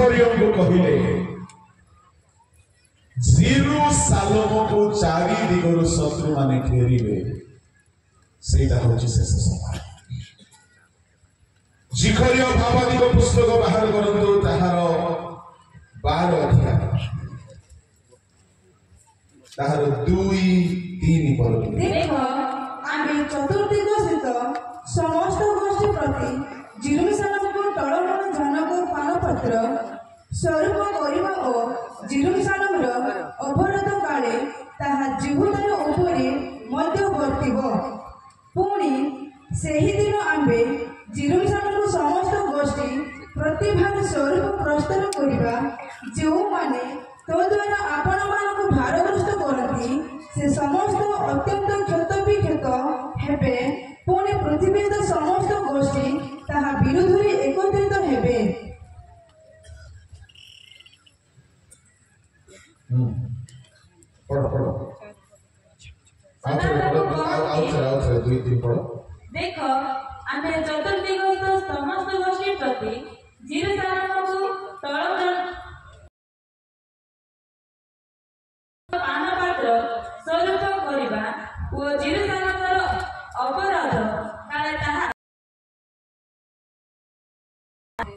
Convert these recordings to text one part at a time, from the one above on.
शिखरियों को कहले जेरूसालेम को चारि दिगरु शत्रु माने घेरिबे सेटा होची शेष समय शिखरिय भावादिक पुस्तक बाहर करंतु ताहार 12 अध्याय ताहार 2-3 पद देखो आमे चतुर्दिग स्थित समस्त गोष्ठी प्रति जेरूसालेम को टळमळ जनक पानपत्र स्वरूप करिबा ओ जेरूसालेम रो अवरोध काले ताहा जिहुदार उपरे मध्य वर्तिबो पुणी सेही दिन आम्बे जेरूसालेम को समस्त गोष्ठी प्रतिभाग स्वरूप प्रस्तुत करिबा जो माने तो द्वारा आपण मानक भारग्रस्त करती से समस्त अत्यंत क्षत विक्षत हेबे पुणी पृथ्वी समस्त गोष्ठी ताहा विरुद्ध एकत्रित हेबे। पढ़ो पढ़ो आउथरे 2-3 पढ़ो। देखो आमे चतुर्दिगस्थ समस्त गोष्ठी प्रति जेरूसालेम को टळमळ पानपात्र स्वरूप करिबा ओ जेरूसालेम रो अपराध काले ताहा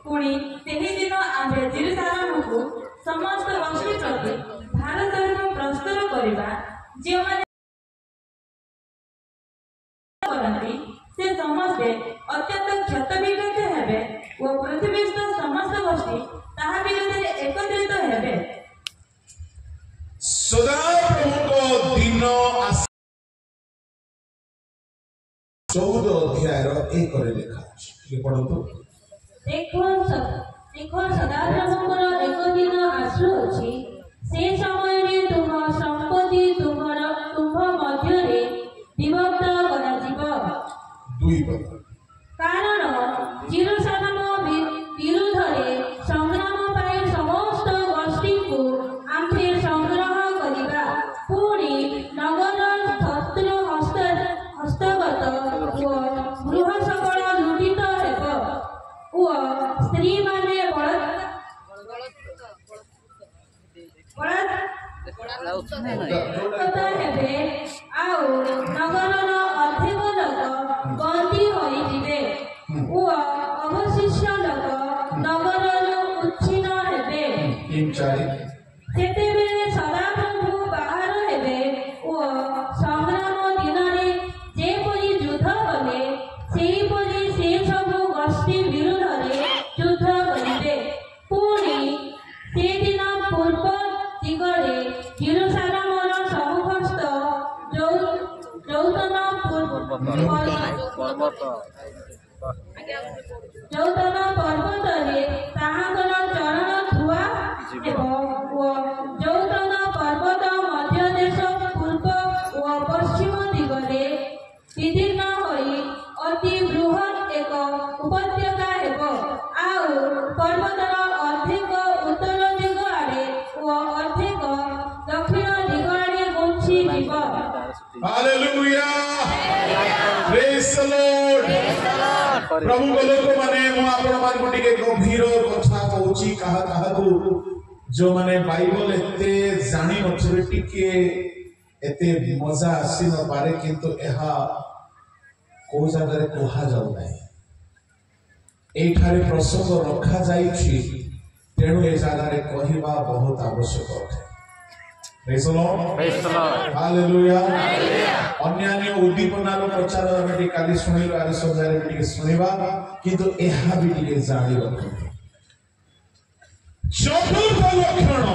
पुणी सेही दिन आमे जेरूसालेम को समस्त गोष्ठी प्रति भारत स्वरूप प्रस्तुत करिबा जे माने करती से समस्ते अत्यंत क्षत विक्षत हेबे ओ पृथ्वीस्थ समस्त गोष्ठी ताहा विरुद्ध एकत्रित हेबे। सदा प्रभु को दिन 14 अध्याय 1 रे लिखा अछि पढंतु। देखो सदा प्रभुଙ୍କର ଏକ ଦିନ ଆସୁଅଛି ସେ ସମୟରେ ତୁମ ସମ୍ପତ୍ତି ତୁମ୍ଭ ମଧ୍ୟରେ ବିଭକ୍ତ କରାଯିବ। 2 ପଦ କାରଣ ଯେରୁସାଲେମ ବିରୁଦ୍ଧରେ ସଂଗ୍ରାମ ପାଇଁ ସମସ୍ତ ଗୋଷ୍ଠୀକୁ ଆମ୍ଭେ ସଂଗ୍ରହ କରିବା ପୁଣି ନଗର ଶତ୍ରୁ ହସ୍ତଗତ ଓ ଗୃହ ସକଳ ଲୁଣ୍ଠିତ ହେବ ଓ ସ୍ତ୍ରୀମାନେ ବଳାତ୍କୃତ ହେବେ ଆଉ ନଗରର ଅଧିକ ଲୋକ ବନ୍ଦୀ ହୋଇଯିବେ ଓ ଅବଶିଷ୍ଟ ଲୋକ ନଗରରୁ ଉଚ୍ଛିନ୍ନ ହେବେ। ସେତେବେଳେ ସଦାପ୍ରଭୁ ବାହାର ହେବେ ଓ ସଂଗ୍ରାମ ଦିନରେ ଯେପରି ଯୁଦ୍ଧ କଲେ ସେହିପରି ସେ ସବୁ ଗୋଷ୍ଠୀ ବିରୁଦ୍ଧରେ ଯୁଦ୍ଧ କରିବେ ପୁଣି ସେଦିନ ପୂର୍ବ ଦିଗରେ ଯେରୁସାଲେମର ସମ୍ମୁଖସ୍ଥ ଯୌତନ ପର୍ବତରେ ତାହାଙ୍କର ଚରଣ ଧୁଆ ହେବ ଓ ଯୌତନ ପର୍ବତ ମଧ୍ୟ ଦେଶ ପୂର୍ବ ଓ ପଶ୍ଚିମ ଦିଗରେ ବିଦୀର୍ଣ୍ଣ ହୋଇ ଅତି ବୃହତ୍ ଏକ ଉପତ୍ୟକା ହେବ ଆଉ ପର୍ବତର ଅର୍ଦ୍ଧେକ ଉତ୍ତର ଦିଗ ଆଡ଼େ ଓ ଅର୍ଦ୍ଧେକ ଦକ୍ଷିଣ ଦିଗ ଆଡ଼େ ଘୁଞ୍ଚି ଯିବ। Hallelujah praise the Lord. प्रभु को लोक माने मु आपण मान को टिके गंभीर कथा कहूची कहा कहा को जो माने बाइबल एते जानि नथिबे टिके एते मजा आसी न पारे किंतु एहा को जगह रे कोहा जाउ नै एई ठारे प्रसंग रखा जाई छी तेणु ए जगह रे कहिबा बहुत आवश्यक है। Praise the Lord. Praise the Lord. Hallelujah. अन्यान्य उद्दीपनार प्रचार आमे काली सुनिलो आज सजारे टिके सुनिबा किंतु एहा भी टिके जानि रखो। चतुर्थ लक्षण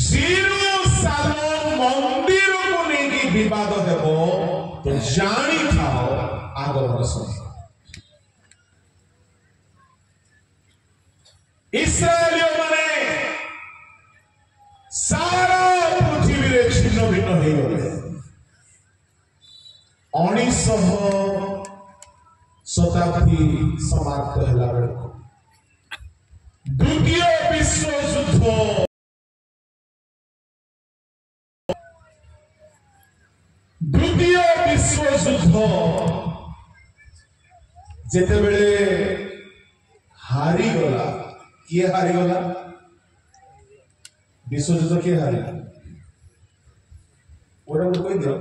जेरूसालेम मंदिर को लेके विवाद हेबो तो जानि थाओ आगमन समय इस्राएलियों माने सारा पृथ्वी रे छिन्न भिन्न हो गले 1900 शताब्दी समाप्त होला बेलको द्वितीय विश्व युद्ध जेते बेले हारी गला किए हारीगला विश्वयुद्ध किए हारिला ओरा कोई दियो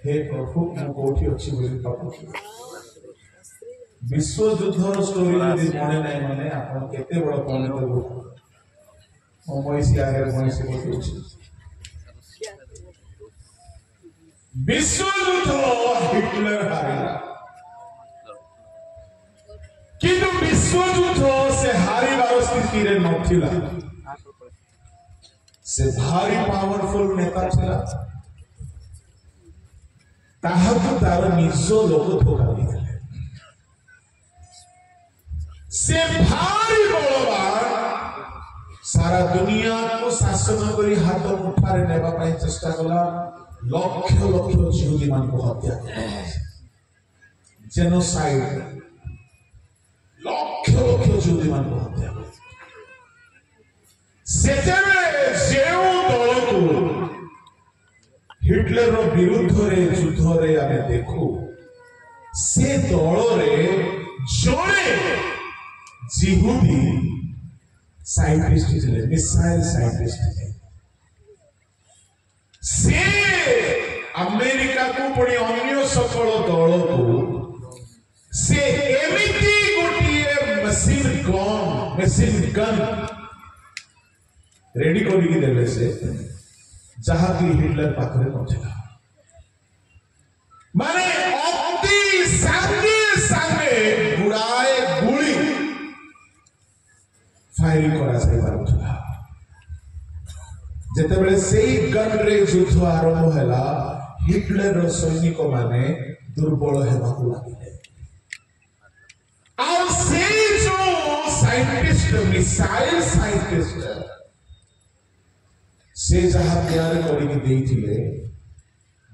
हे प्रभु मु कोठी अछि बोली पापु विश्वयुद्ध स्टोरी यदि मने नाही माने आपण केते बड़ पंडित हो ओमैसी आगे ओमैसी बोलुछि विश्वयुद्ध हिटलर हारिला किंतु विश्वयुद्ध से हारिबार स्थिति रे नथिला से भारी पावरफुल नेता थिला ताहाकु तार निज लोक धोखा देले से भारी बलवान सारा दुनिया को शासन करी हाथ मुठारे नेबा पई चेष्टा कला लक्ष लक्ष यहूदी मान को हत्या कला जेनोसाइड लक्ष लक्ष यहूदी मान को हत्या कला सेतेबे जेउ दल को हिटलर रो विरुद्ध रे युद्ध रे आमे देखू से दल रे जोड़े यहूदी साइंटिस्ट थे मिसाइल साइंटिस्ट थे से अमेरिका को पड़ी अन्य सकल दल को से एमिति गोटिए मशीन गन रेडी करी देले से जहां की हिटलर पाखरे नथिला माने अति सामने सामने गुड़ाए गुली फायरिंग करा जाय पारुथला जेते बेले सेई गन रे युद्ध आरंभ हैला हिटलर रो सैनिक माने दुर्बल हेबाकू लागिले आ सेई जो साइंटिस्ट मिसाइल साइंटिस्ट से जहां तैयार करी देइथिले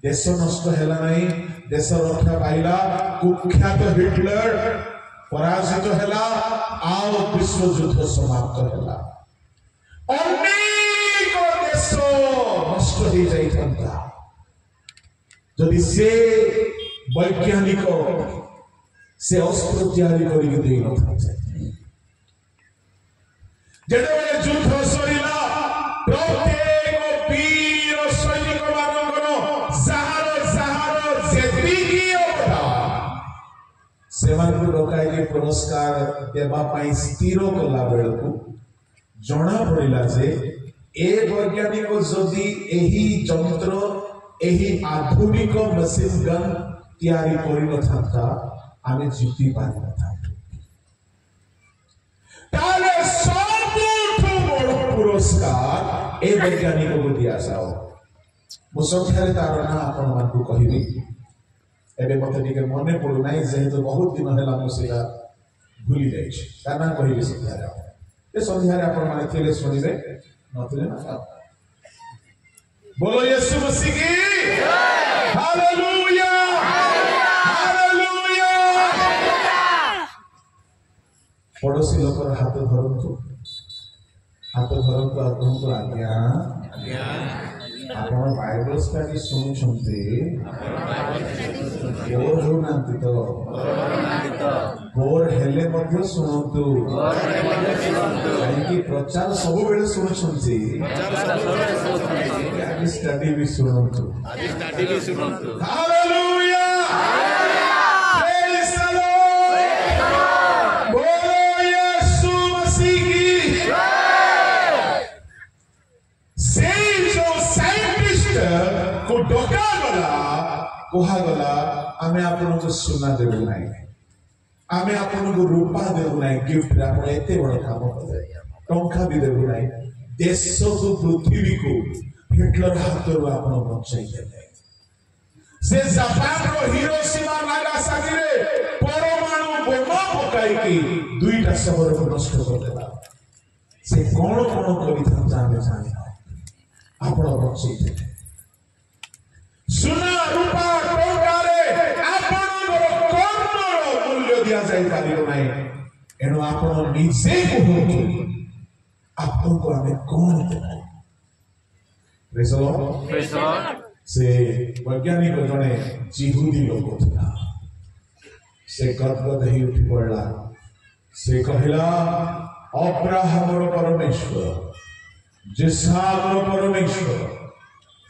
देश नष्ट हैला नहीं देश रक्षा पाइला कुख्यात हिटलर पराजित हैला आओ विश्व युद्ध समाप्त हैला अनेक देश नष्ट हो जाइथंता जदि से वैज्ञानिक से अस्त्र तैयारी करी देइ नथाते जेते युद्ध सरिला प्रत्येक वीर सैनिक मानकर जहार जेतिकी से डकाई पुरस्कार देवा स्थिर कला बेलू जना पड़ा जे ए वैज्ञानिक जदि एही जंत्र एही आधुनिक मशीन गन तैयारी करि नथाता आमे जीति पारि नथाता ताले सबुठु बड़ पुरस्कार ए वैज्ञानिक को दिया जाओ मु संख्यारे तार ना आपण मानकु कहिबी एबे मते टिके मने पडु नाही जेहेतु बहुत दिन होला मु सेला भूली जाई छी ताना कहिबी संख्यारे ए संख्यारे आपण माने थिले सुनिबे नथिले ना बोलो यीशु मसीह की जय हालेलुया हालेलुया पड़ोसी लोकर हाथ धरंतु आपको आज्ञा आपण बाइबल स्टडी सुनुछंती बोर हो नांती तो बोर हेले मध्य सुनंतु काहेकि प्रचार सब बेले सुनुछंती आज स्टडी भी सुनंतु हालेलुया प्रेज द लॉर्ड बोलो यीशु मसीह की जय जो साइंटिस्ट को डका गला कहा गला आमे आपन को सुना देबो नाही आमे आपन को रूपा देबो नाही गिफ्ट आपन एते बड़ काम करे टंका भी देबो नाही देश को पृथ्वी को हिटलर हाथरो आपन बचाई देले से जापान रो हिरोशिमा नागासाकी रे परमाणु बोमा पकाई की दुईटा शहर को नष्ट कर देला से कोन करि था जाने जाने आपण बचाई देले सुना रूपा टंकारे आपनर कर्मर मूल्य दिया जाय पारिबो नाही एनो आपण निजे कहू आपन को हमें कौन देला प्रेज द लॉर्ड से वैज्ञानिक जने यहूदी लोक थिला से गदगद ही उठी पड़ला से कहला अब्राहमर परमेश्वर, जिसाकर परमेश्वर,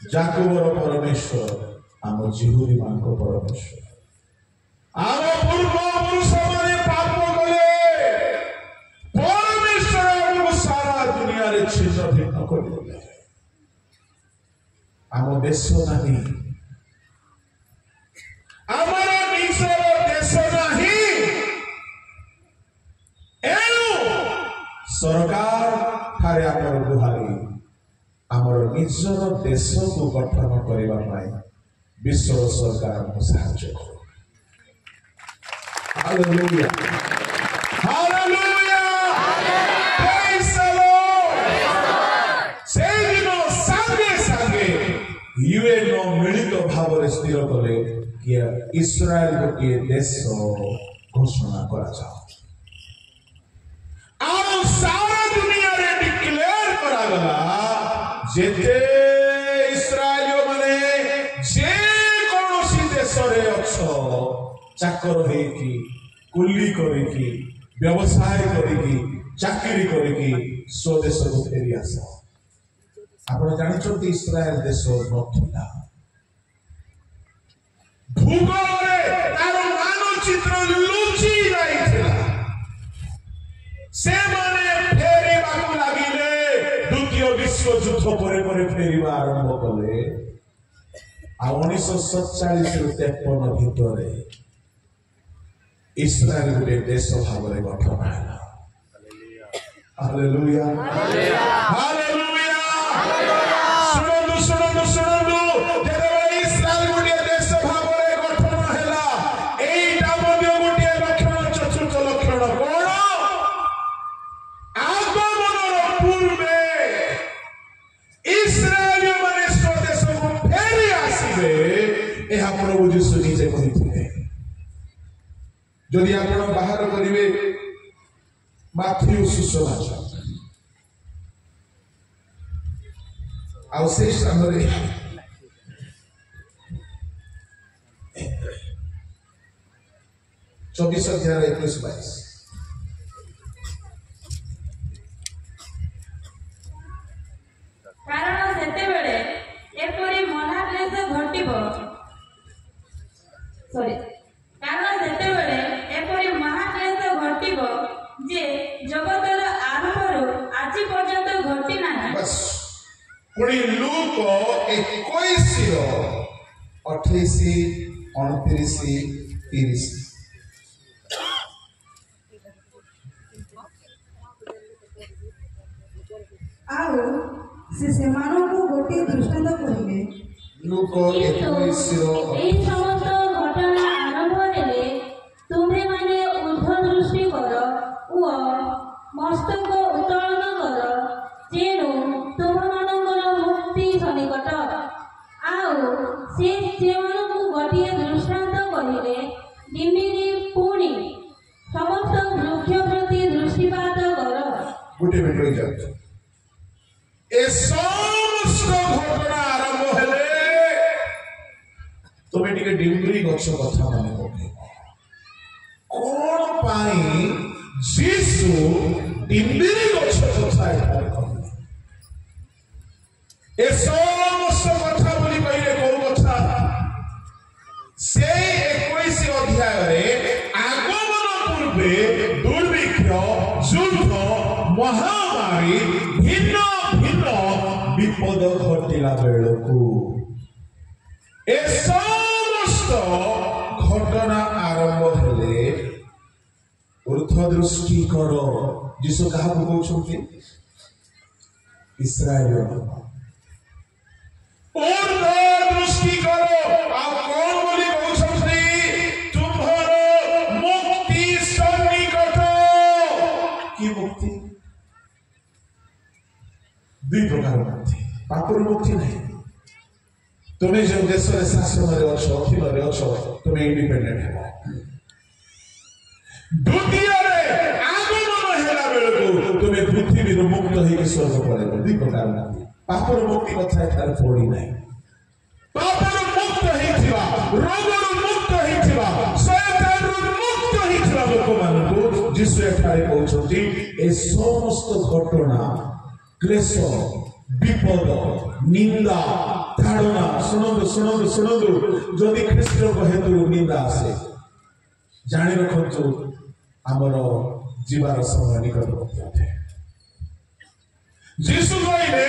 जाकूबर परमेश्वर, आम जिहुदी मान को परमेश्वर। आम पूर्व पुरुष माने पाप कले, परमेश्वर हमको सारा दुनिया रे छिन्न भिन्न कर दिले। आम देश नहीं, आमर निजर देश नहीं, सरकार ठारे आमर गुहारी आमर निजर देश को गठन करने विश्व सरकार हमको साहाय्य करो। Hallelujah, hallelujah, praise the Lord. से दिन संगे संगे यूएन मिलित भाव स्थिर कले कि इस्राएल गोटे देश घोषणा करा जाओ। सारा दुनिया रे डिक्लेयर करा गला जेते इस्राएलियो माने जे कोनोसी देश रे अछो चाकर हे की कुली करे की व्यवसाय करे की चाकरी करे की स्वदेश को फेरी आसा। आपण जानि छथि इस्राएल देश नथिला, भूगोल रे तार मानचित्र लुचि जाइथिला। से विश्व युद्ध पर फेरिबा आरंभ कले। 1947 रु 53 भितर इस्राएल गोटे देश भाव में गठन है। हालेलुया, हालेलुया, सुनंदु सुनंदु सुनंदु जेते इस्राएल गोटे देश भाव में गठन हैला। एटा मध्ये गोटे लक्षण, चतुर्थ लक्षण कोन? आगमनर पूर्वे इस्राएलियों माने स्वदेश को फेरी आसीबे। एहा प्रभु यीशु निजे कहिथिले। जदि आपण बाहर करिवे माथ्यू सुसमाचार आउ से सामने 24 अध्याय 21-22 कारण सेतेबेले एपरि महाक्लेश घटिब। कारण सेतेबेले एपरि महाक्लेश घटिब जे जगतर आरंभରୁ आजि पर्यंत घटि नाही। बस पुणी लूक 21 28 29 30 ଆଉ से मानव गोटे दृष्टांत कहिबे। लूक 21 एई समस्त घटना आरंभ हेले तुम्हे माने ऊर्ध्व दृष्टि कर ओ मस्तक उत्तोलन कर, जेणु तुम मानकर मुक्ति सनिकट। आउ से जेमानकु गोटे दृष्टांत कहिले निमिरि पुणी समस्त वृक्ष प्रति दृष्टिपात कर। गोटे मिनिट जाऊ। ए समस्त घटना आरंभ हेले तुम्हें टिके डिम्बरी गछ कथा मन पके कोन पाई जीसु डिम्बरी गछ कथा कहले। ए समस्त कथा बोली कहले को कथा से 21 अध्याय रे आगमन पूर्वे दुर्भिक्ष युद्ध महामारी भिन्न विपद घटिला बेलू ए समस्त घटना आरंभ हेले ऊर्ध्व दृष्टि कर। जीसु क्या कहते इस्राएल ऊर्ध्व दृष्टि करो। आप कौन बोली कहते तुम्हार मुक्ति सन्निकट। की मुक्ति? दुई प्रकार मुक्ति। पापर मुक्ति नहीं, तुम्हें जो देश रे शासन रे अच्छो अधीन रे अच्छो तुम्हें इंडिपेंडेंट है। द्वितीय रे आगमन हेला बेलको तुम्हें पृथ्वी रो मुक्त होई स्वर्ग पड़ेबो। दुई प्रकार मुक्ति। पापर मुक्ति कथा एठार पड़ी नहीं। पापर मुक्त होइथिबा, रोग रो मुक्त होइथिबा, शैतान रो मुक्त होइथिबा लोक मानको जीशु एठारे कहउछंती ए समस्त घटना क्लेश विपद निंदा धारणा सुनंदु सुनंदु सुनंदु जदि ख्रीष्ट हेतु निंदा आसे जानि रखंतु आमर जीवार समय निकटवर्ती अटे जीशु कहले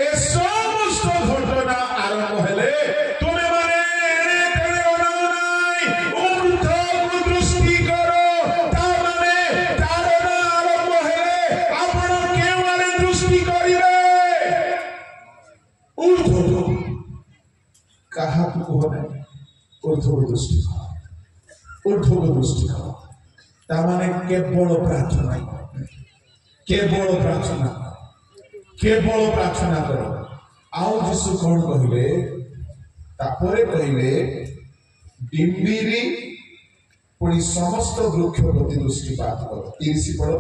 ए समस्त घटना आरंभ हेले तुमे माने एने तेने अनाउ नाई ऊर्ध्वकु दृष्टि करो ता माने धारणा आरंभ हेले आपण केउ माने दृष्टि करिवे ऊर्ध्व कहा को होना ऊर्ध्व दृष्टि ऊर्ध्व दृष्टि करो ता माने केवल प्रार्थना करो आउ जीशु कौन कहले तापरे कहले डिम्बिरी पुणी समस्त वृक्ष प्रति दृष्टिपात करो 30 पढ़ो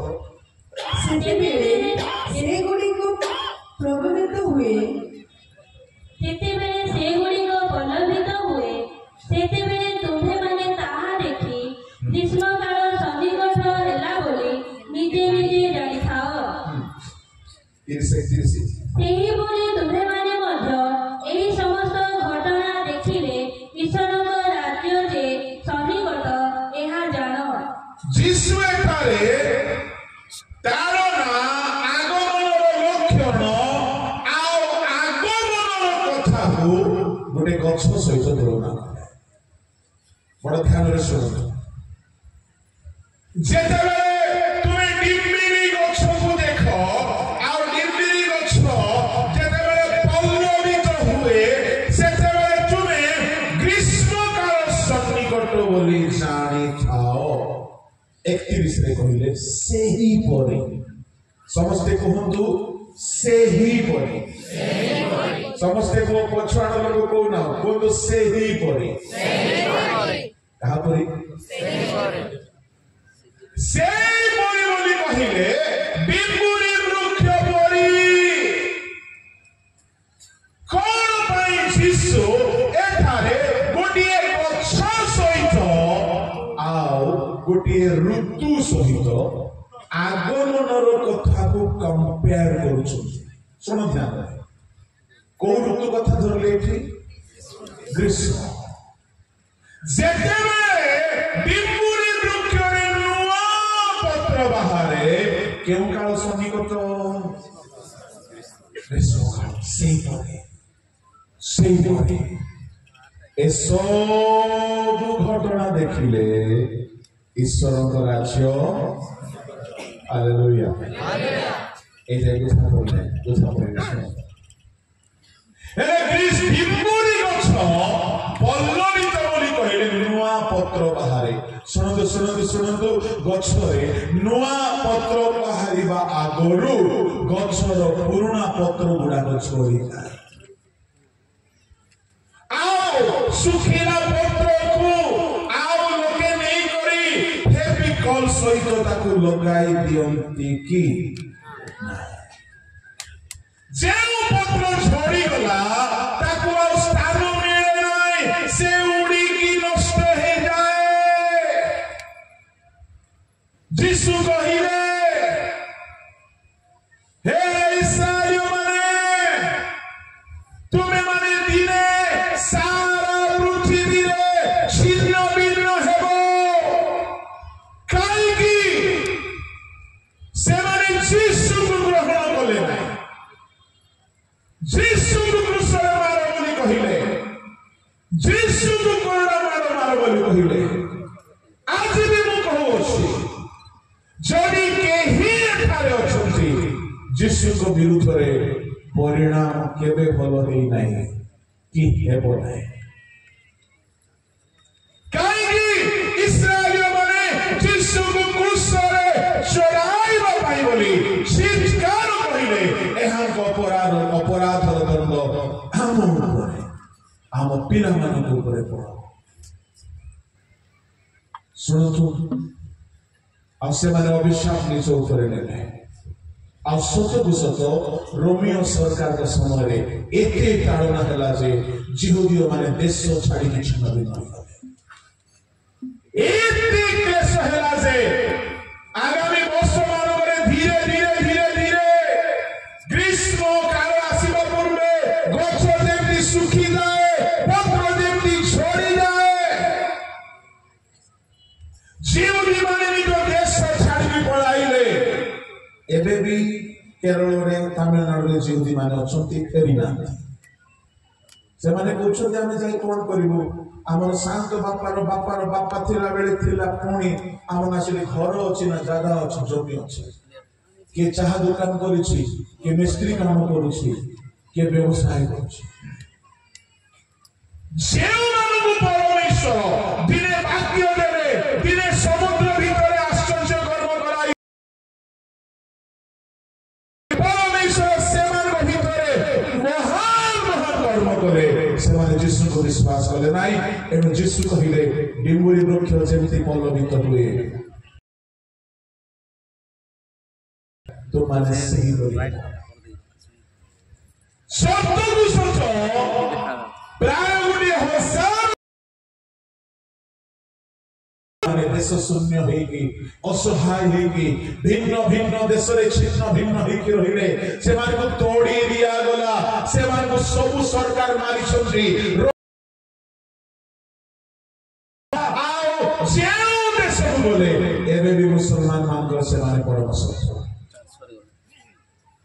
सेतेबेले सेगुड़िको प्रभावित हुए सेतेबेले सेगुड़िको प्रभावित हुए सेतेबेले तुम्हे माने ताहा देखी ग्रीष्म काल सन्निकट हेला बोली निजे निजे जानि थाओ 30 सेही बोली तुम्हे माने मध्य एही समस्त घटना देखिले ईश्वरଙ୍କ राज्य जे सन्निकट एहा जानो जीशु एठारे तारना आगमनर लक्षण आउ आगमनर कथाକୁ गोटे गछ सहित तुलना करे बड़ ध्यान रे सुनो जेतेबेले तुमे डिम्बिरी गछକୁ देखो आउ डिम्बिरी गछ जेतेबेले पल्लवित हुए सेतेबेले तुमे ग्रीष्म काल सन्निकट बोली जानि थाओ 31 रे कहिले सेही परे समस्ते कहंतु सेही परे समस्ते को पछाड़ लोग को ना कोन सेही परे कहा परे सेही परे बोली कहिले बिम्बुरी वृक्ष परी कोन पाई जीशु एठारे गोटिए गछ सहित आउ गोटिए ऋतु सहित आगमनर कथा को कंपेयर करूछन सुन ध्यान रे को ऋतु कथा धरले एठी ग्रीष्म जेतेबेले बिम्बुरी वृक्षरे नुआ पत्र बाहारे केउ काल सन्निकट ग्रीष्म काल सेही परे ए सब घटना देखिले ईश्वरଙ୍କ राज्य हालेलुया এই যে কথা বললেন এ গ্রিস বিম্বুরি গছ পল্লবিত বলি কহিলে নুয়া পত্র বাহারে শুনন্তু গছরে নুয়া পত্র বাহারিবা আগরু গছর পুরুনা পত্র গুড়াক ঝড়ি যায় আও সুখিলা পত্রকু আও লোকে নেই করি ফেবিকল সহিত তাকু লগাই দিয়ন্তি কি जेउ पत्र झड़ी गला ताकू आ स्थान मिले नाही से उड़ी की नष्ट हे जाए जीशु कहिले हे इस्राएल माने तुमे माने दिने सारा पृथ्वी रे छिन्न भिन्न हेबो काई की से माने जीशु को ग्रहण कले नाही जीशु को क्रूसरे मारो बोली कहिले जीशु को कोड़ा मारो बोली कहिले आज भी मु कहउछि जदि केही एठारे अछंती जीशु को विरुद्ध रे परिणाम केबे भलो हेई नाही कि हेबो नाही काई इस्राएल माने जीशु को क्रूसरे चढ़ाइबा पाई बोली चित्कार कहिले एहा अपराधर दंड आम पिला मान पड़ शुणु अभिशाप निज उपर ने सतकु सत रोमियो सरकार समय एते ताड़ना है जे जिहुदीय माने देश छाड़ी छिन्न भिन्न एते क्लेश है जे आगा जिहुदी माने निज देश छाड़ी पळाइले एबे भी केरल रे तमिलनाडु रे जिहुदी माने अछंती फेरी ना से माने पूछो जे हमें जाई कोन करिवो हमर शांत बापार बापा थिला बेले थिला पुणी हमर नासिले घर अछि ना जागा अछि जमी अछि के चाह दुकान करिछि के मिस्त्री काम करिछि के व्यवसाय करिछि जेउमानकु परमेश्वर दिने भाग्य देबे दिने समुद्र भितरे आश्चर्य कर्म कराई परमेश्वर सेमान भितरे महान महान कर्म करे सेमाने यीशु को विश्वास कले नाही एनु यीशु कहिले डिम्बुरी वृक्ष जेमति पल्लवित हुए तो माने सही करी सत्य को सत्य प्राय गुडी होसन माने देश शून्य होइकी असहाय होइकी भिन्न भिन्न देश रे छिन्न भिन्न होइकी रहिले सेमान को तोड़ी दिया गला सेमान को सब सरकार मारी छथि आओ जेउ देश बोले एबे भी मुसलमान मान सेमाने परमश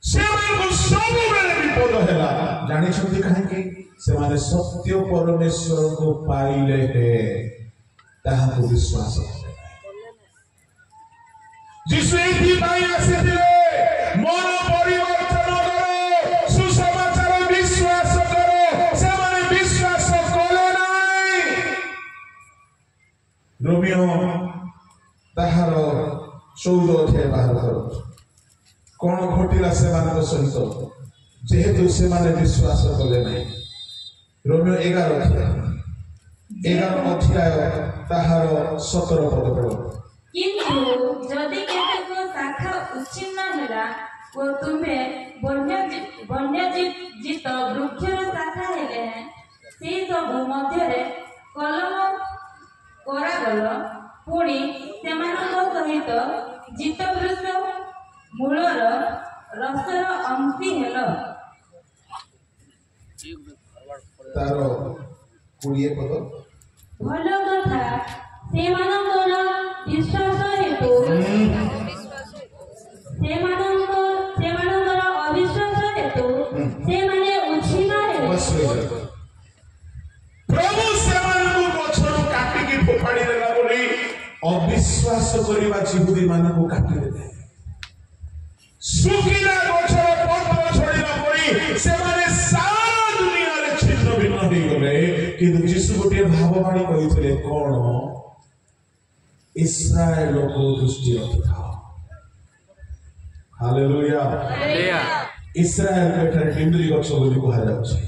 सेमान सब बेले विपद हैला जानि छथि काहे कि सेमाने सत्य परमेश्वर को पाइले हे ताहा को विश्वास जिसु एथि पाई आसीथिले मन परिवर्तन करो सुसमाचार विश्वास करो सेमाने विश्वास कले नाही रोमियो ताहार 14 अध्याय बाहर करो कौन घटिला सेमान सहित जेहेतु सेमाने विश्वास कले नहीं रोमियो 11 अध्याय ताहार 17 पद पढ़ो किंतु जदि केतेक शाखा उच्छिन्न होला ओ तुमे वन्यजीत वृक्षर शाखा हेले से सब मध्यरे कलम करागल पुणी सेମାନଙ୍କ सहित जीत वृक्ष मूलर रसर अंशी हेल तार 20 पद भल कथा सेମାନଙ୍କର विश्वास हेतु सेମାନଙ୍କର अविश्वास हेतु सेमाने उछिना हेले प्रभु सेମାନଙ୍କୁ गछରୁ काटिकी फोपाडी देला बोली अविश्वास करिबा जिहुदी मानकु काटी देले सुखिला गछर पत्र छड़िला परी सेमाने सारा दुनिया रे छिन्न भिन्न होई गले किंतु यीशु गोटे भाववाणी कहिथिले कोन इस्राएल को दृष्टि रखिथा हालेलुया हालेलुया इस्राएल बेटा डिम्बुरी गछ बोली कहा जाउछि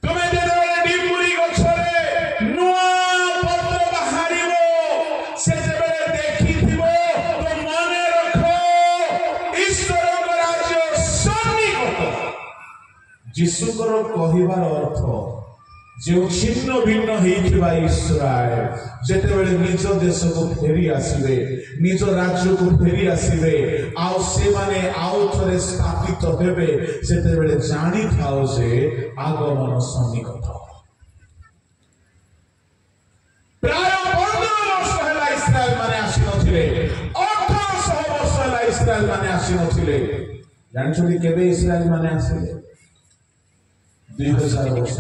तमे जेतेबेले डिम्बुरी गछरे नुआ पत्र बाहारिबो सेतेबेले देखिथिबो तो मने रखो ईश्वर राज्य सन्निकट यीशुकर कहिबार अर्थ जो छिन्न भिन्न होइथिबा इस्राएल जेतेबेले निज देश को फेरी आसीबे निज राज्य को फेरी आसीबे आउ से माने आउ थरे स्थापित हेबे सेतेबेले जानि थाओ से आगमन सन्निकट प्राय 15 वर्ष होला इस्राएल माने आसी नथिले 1800 वर्ष होला इस्राएल माने आसी नथिले जानि केबे इस्राएल माने आसीले 2000 वर्ष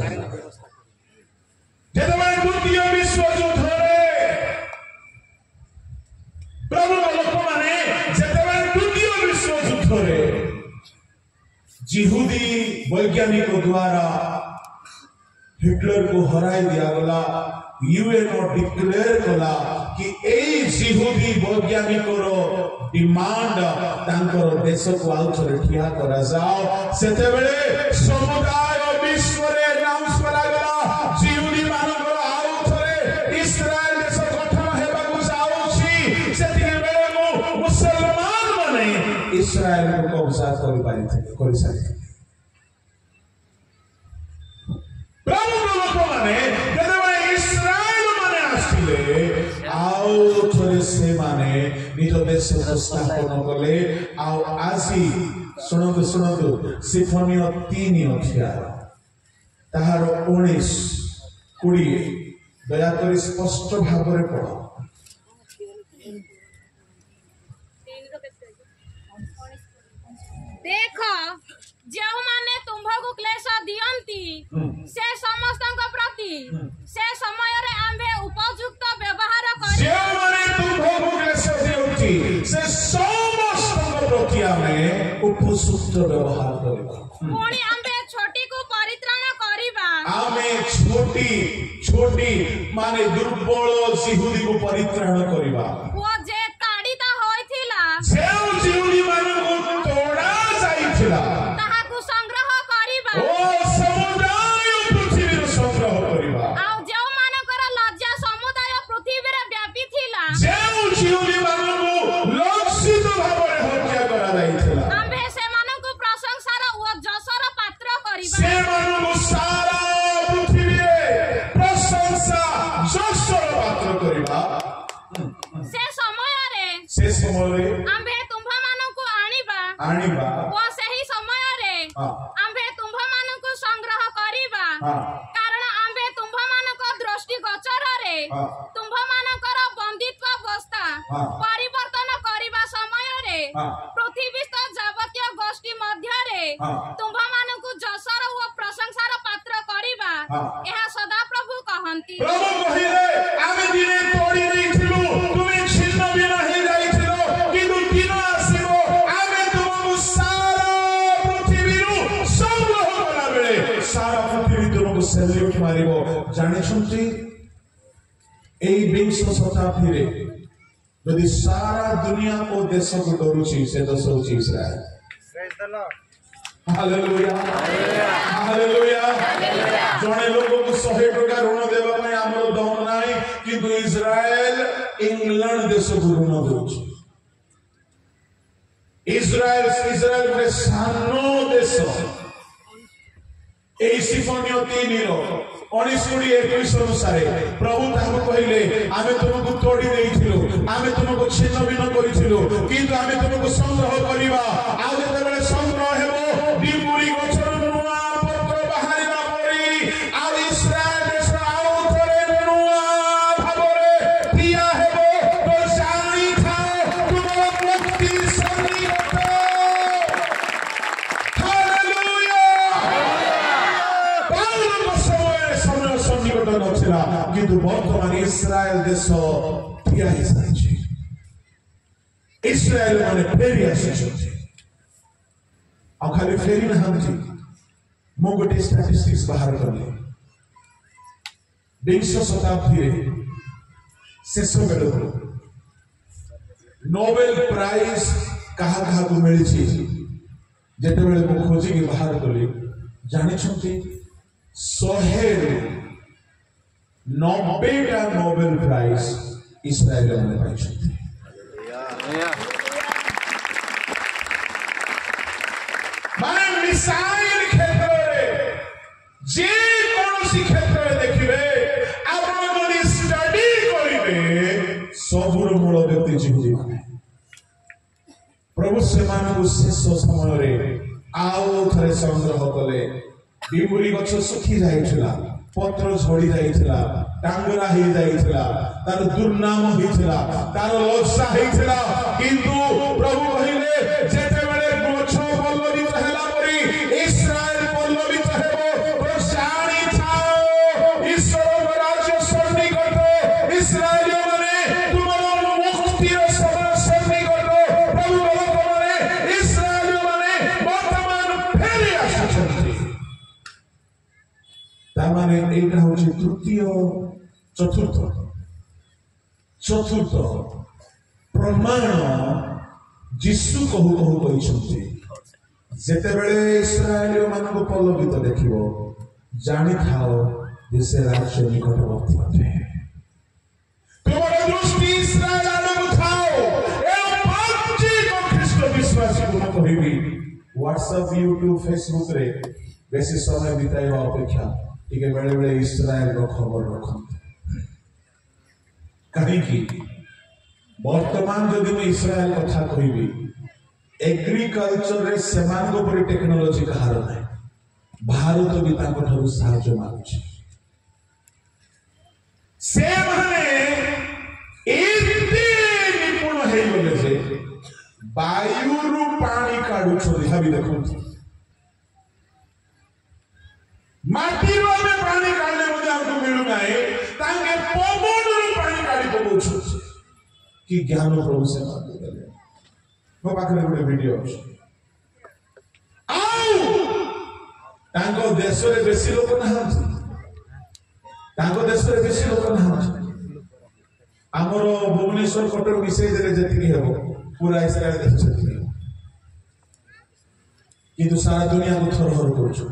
जेतेबेले द्वितीय विश्व युद्ध रे प्रभु लोक माने जेतेबेले द्वितीय विश्व युद्ध रे जिहुदी वैज्ञानिक द्वारा हिटलर को हराई दिया गला यूएनओ डिक्लेयर कला कि ए जिहुदी वैज्ञानिक रो डिमांड तांकर देश को आउ थरे ठिया करा जाओ सेतेबेले समुदाय विश्व रे अनाउंस करा गला जिहुदी मानकर आउ थरे इस्राएल देश गठन हेबा को जाउछि सेतिके बेले को मुसलमान माने इस्राएल को कब्जा करि पारिथे करि सारि प्रभु लोक माने जेतेबेले इस्राएल माने आसिले आउ थरे से माने निज देश को स्थापन कले आउ आसी सुनतु सिम्फनी 3 अध्याय ताहार 19-20 दया करी स्पष्ट भाव में पढ़ देख जो माने तुम्भकु क्लेश दियंती से समस्त प्रति से समय रे आंबे उपयुक्त व्यवहार करी जो माने तुम्भकु क्लेश दियंती से समस्त प्रति आमे उपयुक्त व्यवहार करबा पुणी आंबे छोटी को परित्राण करिबा आमे छोटी माने दुर्बल जिहुदी को परित्राण करिबा वो जे ताड़िता होइथिला जेउ जिहुदी मानन को तोड़ा जाइथिला ताहाकु संग्रह करिबा ओ समुदाय पृथ्वी संग्रह करिबा आ जो मानकर लज्जा समुदाय पृथ्वी रे व्यापी थिला जेउ जिहुदी मानन को लक्षित भाବରେ हत्या करा जाइथिला आंबे से मानकु प्रशंसार ओ जसर पात्र करिबा से मानन को सारा पृथ्वी रे प्रशंसा जसर पात्र करिबा से समय रे आंबे तुम्भा मानकु आनिबा ओ सही समय रे आंबे तुम्भा मानकु संग्रह करिबा कारण आंबे तुम्भा मानक दृष्टि गोचर रे तुम्भा मानकर बंदित्व अवस्था परिवर्तन करिबा समय रे पृथ्वीस्थ जावतीय गोष्ठी मध्य रे तुम्भा मानकु जसर ओ प्रशंसार पात्र करिबा एहा सदा प्रभु कहंती प्रभु कहिले आमे दिने तोड़ी दैथिलु तुमे छिन्न भी नाही जाइथिलो किंतु दिन आसीबो आमे तुमको सारा पृथ्वी रु संग्रह करा बेले सारा पृथ्वी तुमको सैल्यूट मारिबो जानि छुंती एई 20 शताब्दी रे यदि सारा दुनिया को देश को डरुची से देश होची Israel praise the Lord hallelujah hallelujah जने लोग को 100 टका ऋण देबा पय हमर दम नाही किंतु इस्राएल इंग्लैंड देश को ऋण दोची इस्राएल रे सानो देश एई सिफोनियो 3 रो 19:21 अनुसार प्रभु ताको कहिले आमे तुमको तोड़ी देइथिलो आमे तुमको छिन्न भिन्न करिथिलो किंतु आमे तुमको संग्रह करिबा आ जेते बेले संग्रह हेबो डिमुरी गछर नुआ पत्र बाहारिबा परी आ इस्राएल देश आउ थरे नुआ भाबरे पिया हेबो तो जानी थाओ तुमर मुक्ति सन्निहित हालेलुया पाउलो समय सन्निहित नथिला किंतु वर्तमान इस्राएल देश ठिया हिसाइछि इस्राएल माने फेरी आसिछथि आ खाली फेरी नहंती मो गोटे स्टैटिस्टिक्स बाहर करले 20 शताब्दी रे शेष बेलको नोबेल प्राइज कहा कहा को मिली छी जेते बेले को खोजी के बाहर करले जानि छथि 90टा नोबेल प्राइज इस्राएल ने पाइछथि माने मिसाइल क्षेत्र रे जे कोनोसी क्षेत्र रे देखिबे आपण जदि स्टडी करिवे सबुर मूल व्यक्ति जिहुदी माने प्रभु से मानव शेष समय रे आउ थरे संग्रह कले डिमुरी गछ सुखी जाइथिला पत्र झड़ी जाइथिला टांगरा ही जाइथिला तार दुर्नाम हिथिला तार लज्जा हिथिला किंतु प्रभु कहिले जेते बेले गछ पल्लवित हैला परी इस्राएल पल्लवित हेबो तो जानि थाओ ईश्वर राज्य सन्निकट इस्राएल माने तुमर मुक्तिर समय सन्निकट प्रभु माने इस्राएल माने वर्तमान फेरी आछथि तामाने एटा होछि तृतीय चतुर्थ प्रमाण जिसु कहू कहू कहिसथि जेते बेले इस्राएलियो मानको पल्लवित देखिबो जानि थाओ जे से राज्य निकटवर्ती अटे तुमर दृष्टि इस्राएल आडକୁ थाओ ए पांची को ख्रीष्ट विश्वासी को कहिबी व्हाट्सएप यूट्यूब फेसबुक रे बेसी समय बिताइबा अपेक्षा टिके बेले बेले इस्राएल रो खबर रखंत कहीं वर्तमान जदि मैं इस्राएल कथा कहबी एग्रीकल्चर रे सेमान को परि टेक्नोलॉजी कहार नाही भारत भी ताको ठरु साहाय्य मागुछि से माने एते वायु पानी काढ़ुछों भाभी देखो माटी में पानी काढ़ने मुझे हमको मिलू नहीं तांगे पवन पानी काढ़ी पकोछु कि ज्ञान प्रभु से मांगे गले वो पाखरे गोटे वीडियो आउ तांको देश रे बेसी लोक नहांती तांको देश रे बेसी लोक नहांती आमर भुवनेश्वर कटक मिसई देले जति हेबो पूरा इस्राएल देश जति किंतु सारा दुनिया को थरहर करूछु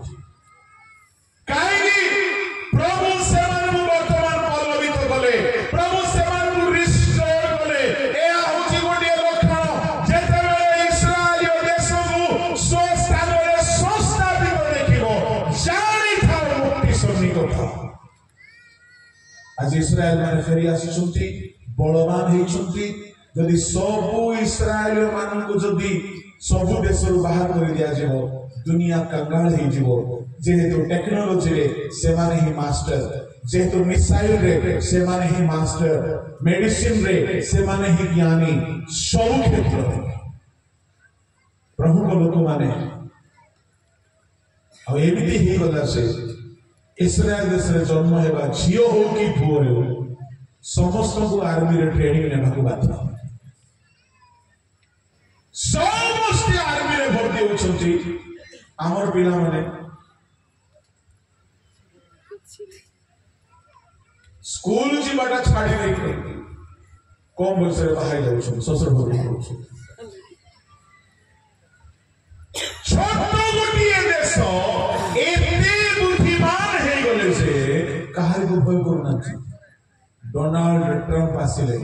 प्रभु सेवन वर्तमान पल्लवित कले प्रभु सेवन रिस्टोर कले ए होची गोटे लक्षण जेतेबेले इस्राएल देश को स्वस्थान रे संस्थापित देखिबो जानि थाओ मुक्ति सन्निकट आज इस्राएल माने फेरी आसीछंती बलवान हेइछंती जदि सबु इस्राएल मान को जदि सबु देश रु बाहर कर दिया जेबो दुनिया कंगाल हेइजिबो जेहेतु टेक्नोलॉजी रे से माने ही मास्टर जेहेतु मिसाइल रे से माने ही मास्टर मेडिसिन रे से माने ही ज्ञानी सब क्षेत्र में प्रभु को लोक माने और एमिति ही गला से इस्राएल देश रे जन्म हेबा झियो हो कि पुओ हो समस्त को आर्मी रे ट्रेनिंग नेबा को बाध्य समस्त आर्मी रे भर्ती होछंती आमर पिला माने स्कूल जीवाटा छाड़ी नहीं कम बयस बाहर जाऊँ शशुर घर छोट गोटे देश एते बुद्धिमान हो गले से कहार को भय करना डोनाल्ड ट्रंप आसिले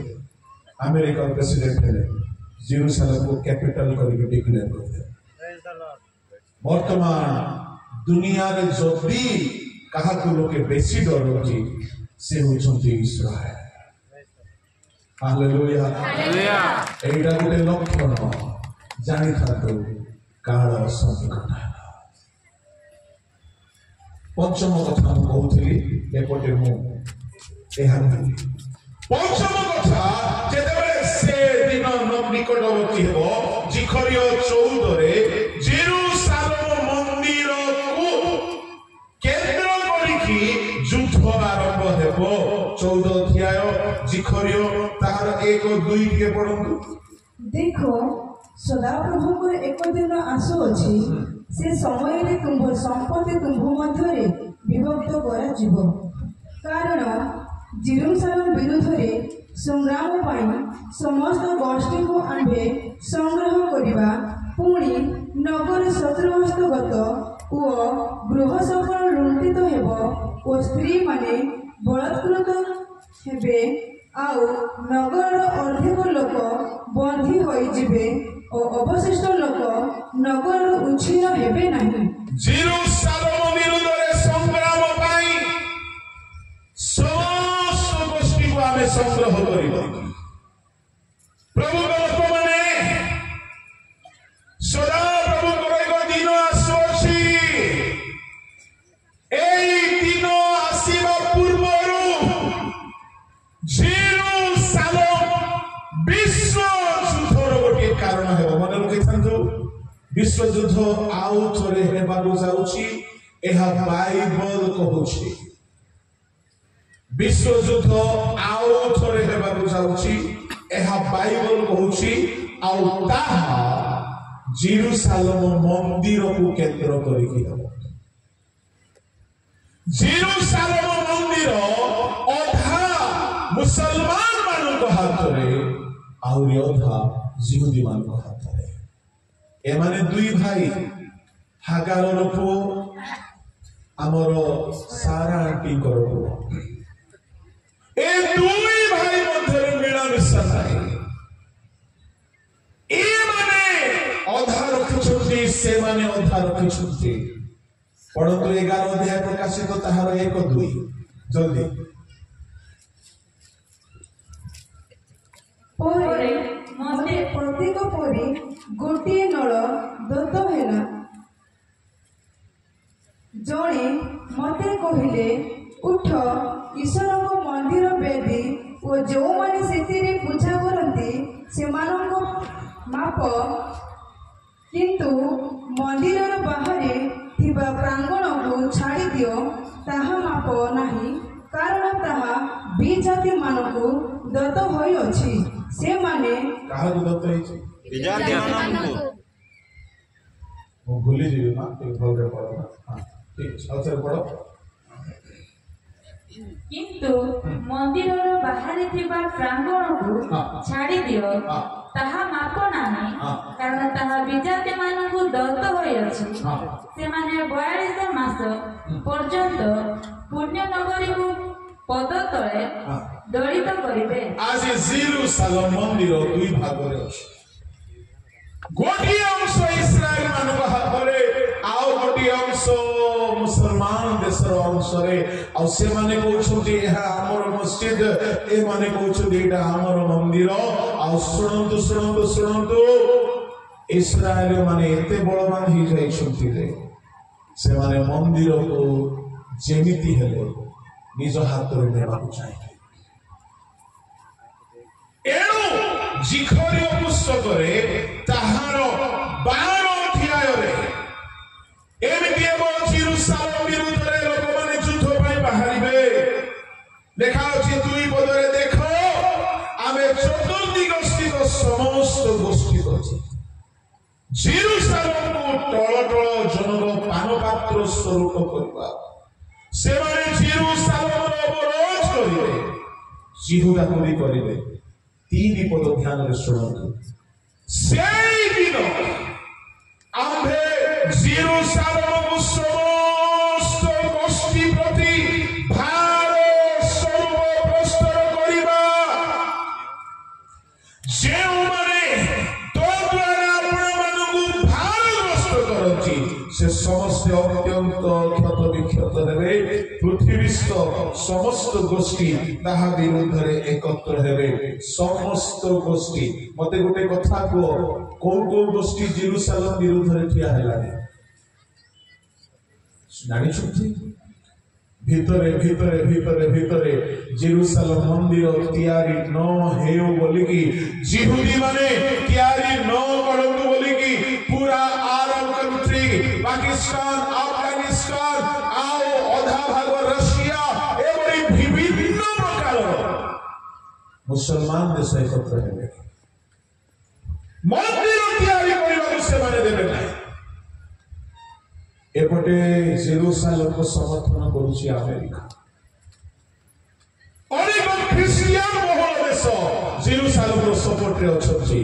अमेरिका प्रेसिडेंट हेले जेरूसलम को कैपिटल करके डिक्लेयर कर दिया वर्तमान दुनिया रे जदी कहा को लोके बेसी डर होची से होचंती इस्राएल हालेलुया हालेलुया एटा गोटे लक्षण जानि थातो काल सन्निकट पंचम कथा मु कहउथली एपटे मु एहा पंचम कथा जेतेबेले से दिन निकटवर्ती हेबो जिखरियो 14 रे जेरूशलेम मंदिर को केंद्र करिकी युद्ध आरंभ हेबो 14 अध्याय जिखरियो तार 1-2 के पढंतु देखो सदाप्रभु को एक दिन आसु अछि से समय रे तुम संपत्ति तुम मध्य रे विभक्त करा जीव कारण जेरूशलेम विरुद्ध रे संग्राम पाई समस्त गोष्ठी को आंबे संग्रह करिबा पुणी नगर शत्रुहस्तगत ओ गृह सकल लुंठित हेबो ओ स्त्री माने बलात्कृत हेबे आउ नगर अर्धेक लोक बंधी होई जिबे ओ अवशिष्ट लोक नगर उच्छिन्न हेबे नहीं जेरूशलेम विरुद्ध रे संग्राम पाई समस्त गोष्ठी को आमे संग्रह करिबो प्रभु लोक माने सदा प्रभु को दिन आसोछि एई दिन आसीबा पूर्वरु जेरूशलेम विश्व युद्धर गोटे कारण हेबो मन रखिथांतु विश्व युद्ध आउ थोरे हेबाकु जाउछि एहा बाइबल कहउछि विश्व युद्ध आउ थोरे हेबाकु जाउछि एहा बाइबल कहउछि आउ ताहा जेरूशलेम मंदिर को केंद्र करिकि हेबो जेरूशलेम मंदिर अधा मुसलमान मानक हाथ रे आउरी अधा यहूदी मानक हाथ रे ए माने दुई भाई हागार पुओ आमर सारा आंटी पुओ ए दुई भाई मध्य मिलामिशा नहीं ए माने अधा रखिछंती से माने अधा रखिछंती पढ़ंतु 11 अध्याय प्रकाशित ताहार 1-2 जल्दी परे मते प्रत्येक परे गोटे नळ दत्त हेला जणे मते कहिले उठ ईश्वर को मंदिर बेदी ओ जो माने सेतिरे पूजा करंती से मानक ମାପ, କିନ୍ତୁ ମନ୍ଦିରର ବାହାରେ ଥିବା ପ୍ରାଙ୍ଗଣକୁ ଛାଡ଼ି ଦିଅ, ତାହା ମାପ ନାହିଁ, କାରଣ ତାହା ବିଜାତିମାନଙ୍କୁ ଦତ୍ତ ହୋଇଅଛି। ସେମାନେ କାହାକୁ ଦତ୍ତ ହେଇଛି? ବିଜାତିମାନଙ୍କୁ। ମୁଁ ଭୁଲି ଯିବି ମା, ଟିକେ ଭଲରେ ପଢ। ଠିକ ଅଛି, ଆଉ ଥରେ ପଢ। କିନ୍ତୁ ମନ୍ଦିରର ବାହାରେ ଥିବା ପ୍ରାଙ୍ଗଣକୁ ଛାଡ଼ି ଦିଅ, ତାହା ମାପ ନାହିଁ, କାରଣ ତାହା ବିଜାତିମାନଙ୍କୁ ଦତ୍ତ ହୋଇଅଛି। ସେମାନେ 42 ମାସ ପର୍ଯ୍ୟନ୍ତ ପୁଣ୍ୟ ନଗରୀକୁ ପଦ ତଳେ ଦଳିତ କରିବେ। ଆଜି ଜେରୁସାଲେମ ମନ୍ଦିର ଦୁଇ ଭାଗରେ ଅଛି। ଗୋଟିଏ ଅଂଶ ଇସ୍ରାଏଲ ମାନଙ୍କ ହାତରେ, ଆଉ ଗୋଟିଏ ଅଂଶ ମୁସଲମାନ ଦେଶର ଅଂଶରେ। ଆଉ ସେମାନେ କହୁଛନ୍ତି ଏହା ଆମର ମସଜିଦ, ଏମାନେ କହୁଛନ୍ତି ଏଇଟା ଆମର ମନ୍ଦିର। ଆଉ ଶୁଣନ୍ତୁ ଶୁଣନ୍ତୁ ଶୁଣନ୍ତୁ, ଇସ୍ରାଏଲ ମାନେ ଏତେ ବଳବାନ ହେଇଯାଇଛନ୍ତି ଯେ ସେମାନେ ମନ୍ଦିରକୁ ଯେମିତି ହେଲେ ନିଜ ହାତରେ ନେବାକୁ ଚାହିଁବେ। ଏଣୁ ଜିଖରୀୟ ପୁସ୍ତକରେ ତାହାର 12 ଅଧ୍ୟାୟରେ ଏମିତି ହେବ, ଜେରୁସାଲେମ ବିରୁଦ୍ଧରେ ଲୋକମାନେ ଯୁଦ୍ଧ ପାଇଁ ବାହାରିବେ। ଲେଖା ଅଛି 2 ପଦରେ, ଦେଖ ଆମେ ଚତୁର୍ଦିଗସ୍ଥିତ ସମସ୍ତ ଗୋଷ୍ଠୀ ଅଛି, ଜେରୁସାଲେମକୁ ଟଳ ଟଳ ଜନକ ପାନପାତ୍ର ସ୍ୱରୂପ କରିବା। ସେମାନେ ଜେରୁସାଲେମର ଅବରୋଧ କରିବେ, ଜିହୁଦା କରିବେ। 3 ପଦ ଧ୍ୟାନରେ ଶୁଣନ୍ତୁ। সেই দিন আম্ভে জেরুসালেমକୁ সমস্ত গোষ্ঠী প্রতি ভার স্বরূপ প্রস্তর করিবা, ଯେଉଁମାନେ ତଦ୍ୱାରା ଆପଣମାନଙ୍କୁ ଭାରଗ୍ରସ୍ତ କରନ୍ତି ସେ ସମସ୍ତେ ଅତ୍ୟନ୍ତ କ୍ଷତ ବିକ୍ଷତ ହେବେ। ପୃଥିବୀସ୍ଥ ସମସ୍ତ ଗୋଷ୍ଠୀ ତାହା ବିରୁଦ୍ଧରେ ଏକତ୍ର ହେବେ। ସମସ୍ତ ଗୋଷ୍ଠୀ। ମତେ ଗୋଟେ କଥା କୁହ, କୋଉ କୋଉ ଗୋଷ୍ଠୀ ଜେରୁସାଲେମ ବିରୁଦ୍ଧରେ ଠିଆ ହେଲାଣି ଜାଣିଛନ୍ତି? ଭିତରେ ଭିତରେ ଭିତରେ ଭିତରେ ଜେରୁସାଲେମ ମନ୍ଦିର ତିଆରି ନ ହେଉ ବୋଲିକି, ଜିହୁଦୀ ମାନେ ତିଆରି ନ କରନ୍ତୁ ବୋଲିକି ପୁରା ଆରବ କଣ୍ଟ୍ରି, ପାକିସ୍ତାନ, ଆଫଗାନିସ୍ତାନ, ଆଉ ଅଧା ଭାଗ ରଷିଆ, ଏଭଳି ବିଭିନ୍ନ ପ୍ରକାରର ମୁସଲମାନ ଦେଶ ଏକତ୍ର ହେବେ। ମନ୍ଦିର ତିଆରି କରିବାକୁ ସେମାନେ ଦେବେ ନାହିଁ। ଏପଟେ ଜେରୁସାଲେମକୁ ସମର୍ଥନ କରୁଛି ଆମେରିକା। ଅନେକ ଖ୍ରୀଷ୍ଟିଆନ ବହୁଳ ଦେଶ ଜେରୁସାଲେମର ସପୋର୍ଟରେ ଅଛନ୍ତି।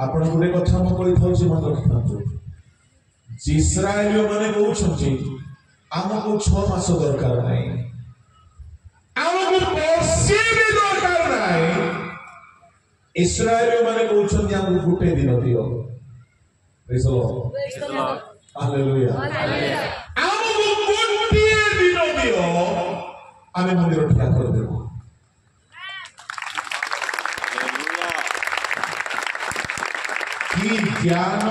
ଆପଣ ଗୋଟେ କଥା ମୁଁ କହିଥାଉଛି, ମନେ ରଖିଥାନ୍ତୁ। ଇସ୍ରାଏଲୀୟ ମାନେ କହୁଛନ୍ତି ଆମକୁ 6 ମାସ ଦରକାର ନାହିଁ, ଆମକୁ ବର୍ଷେ ବି ଦରକାର ନାହିଁ। ଇସ୍ରାଏଲୀୟ ମାନେ କହୁଛନ୍ତି ଆମକୁ ଗୋଟେ ଦିନ ଦିଅ। ହାଲେଲୁୟା। ଆମକୁ ଗୋଟିଏ ଦିନ ଦିଅ, ଆମେ ମନ୍ଦିର ଠିଆ କରିଦେବୁ। କି ଜ୍ଞାନ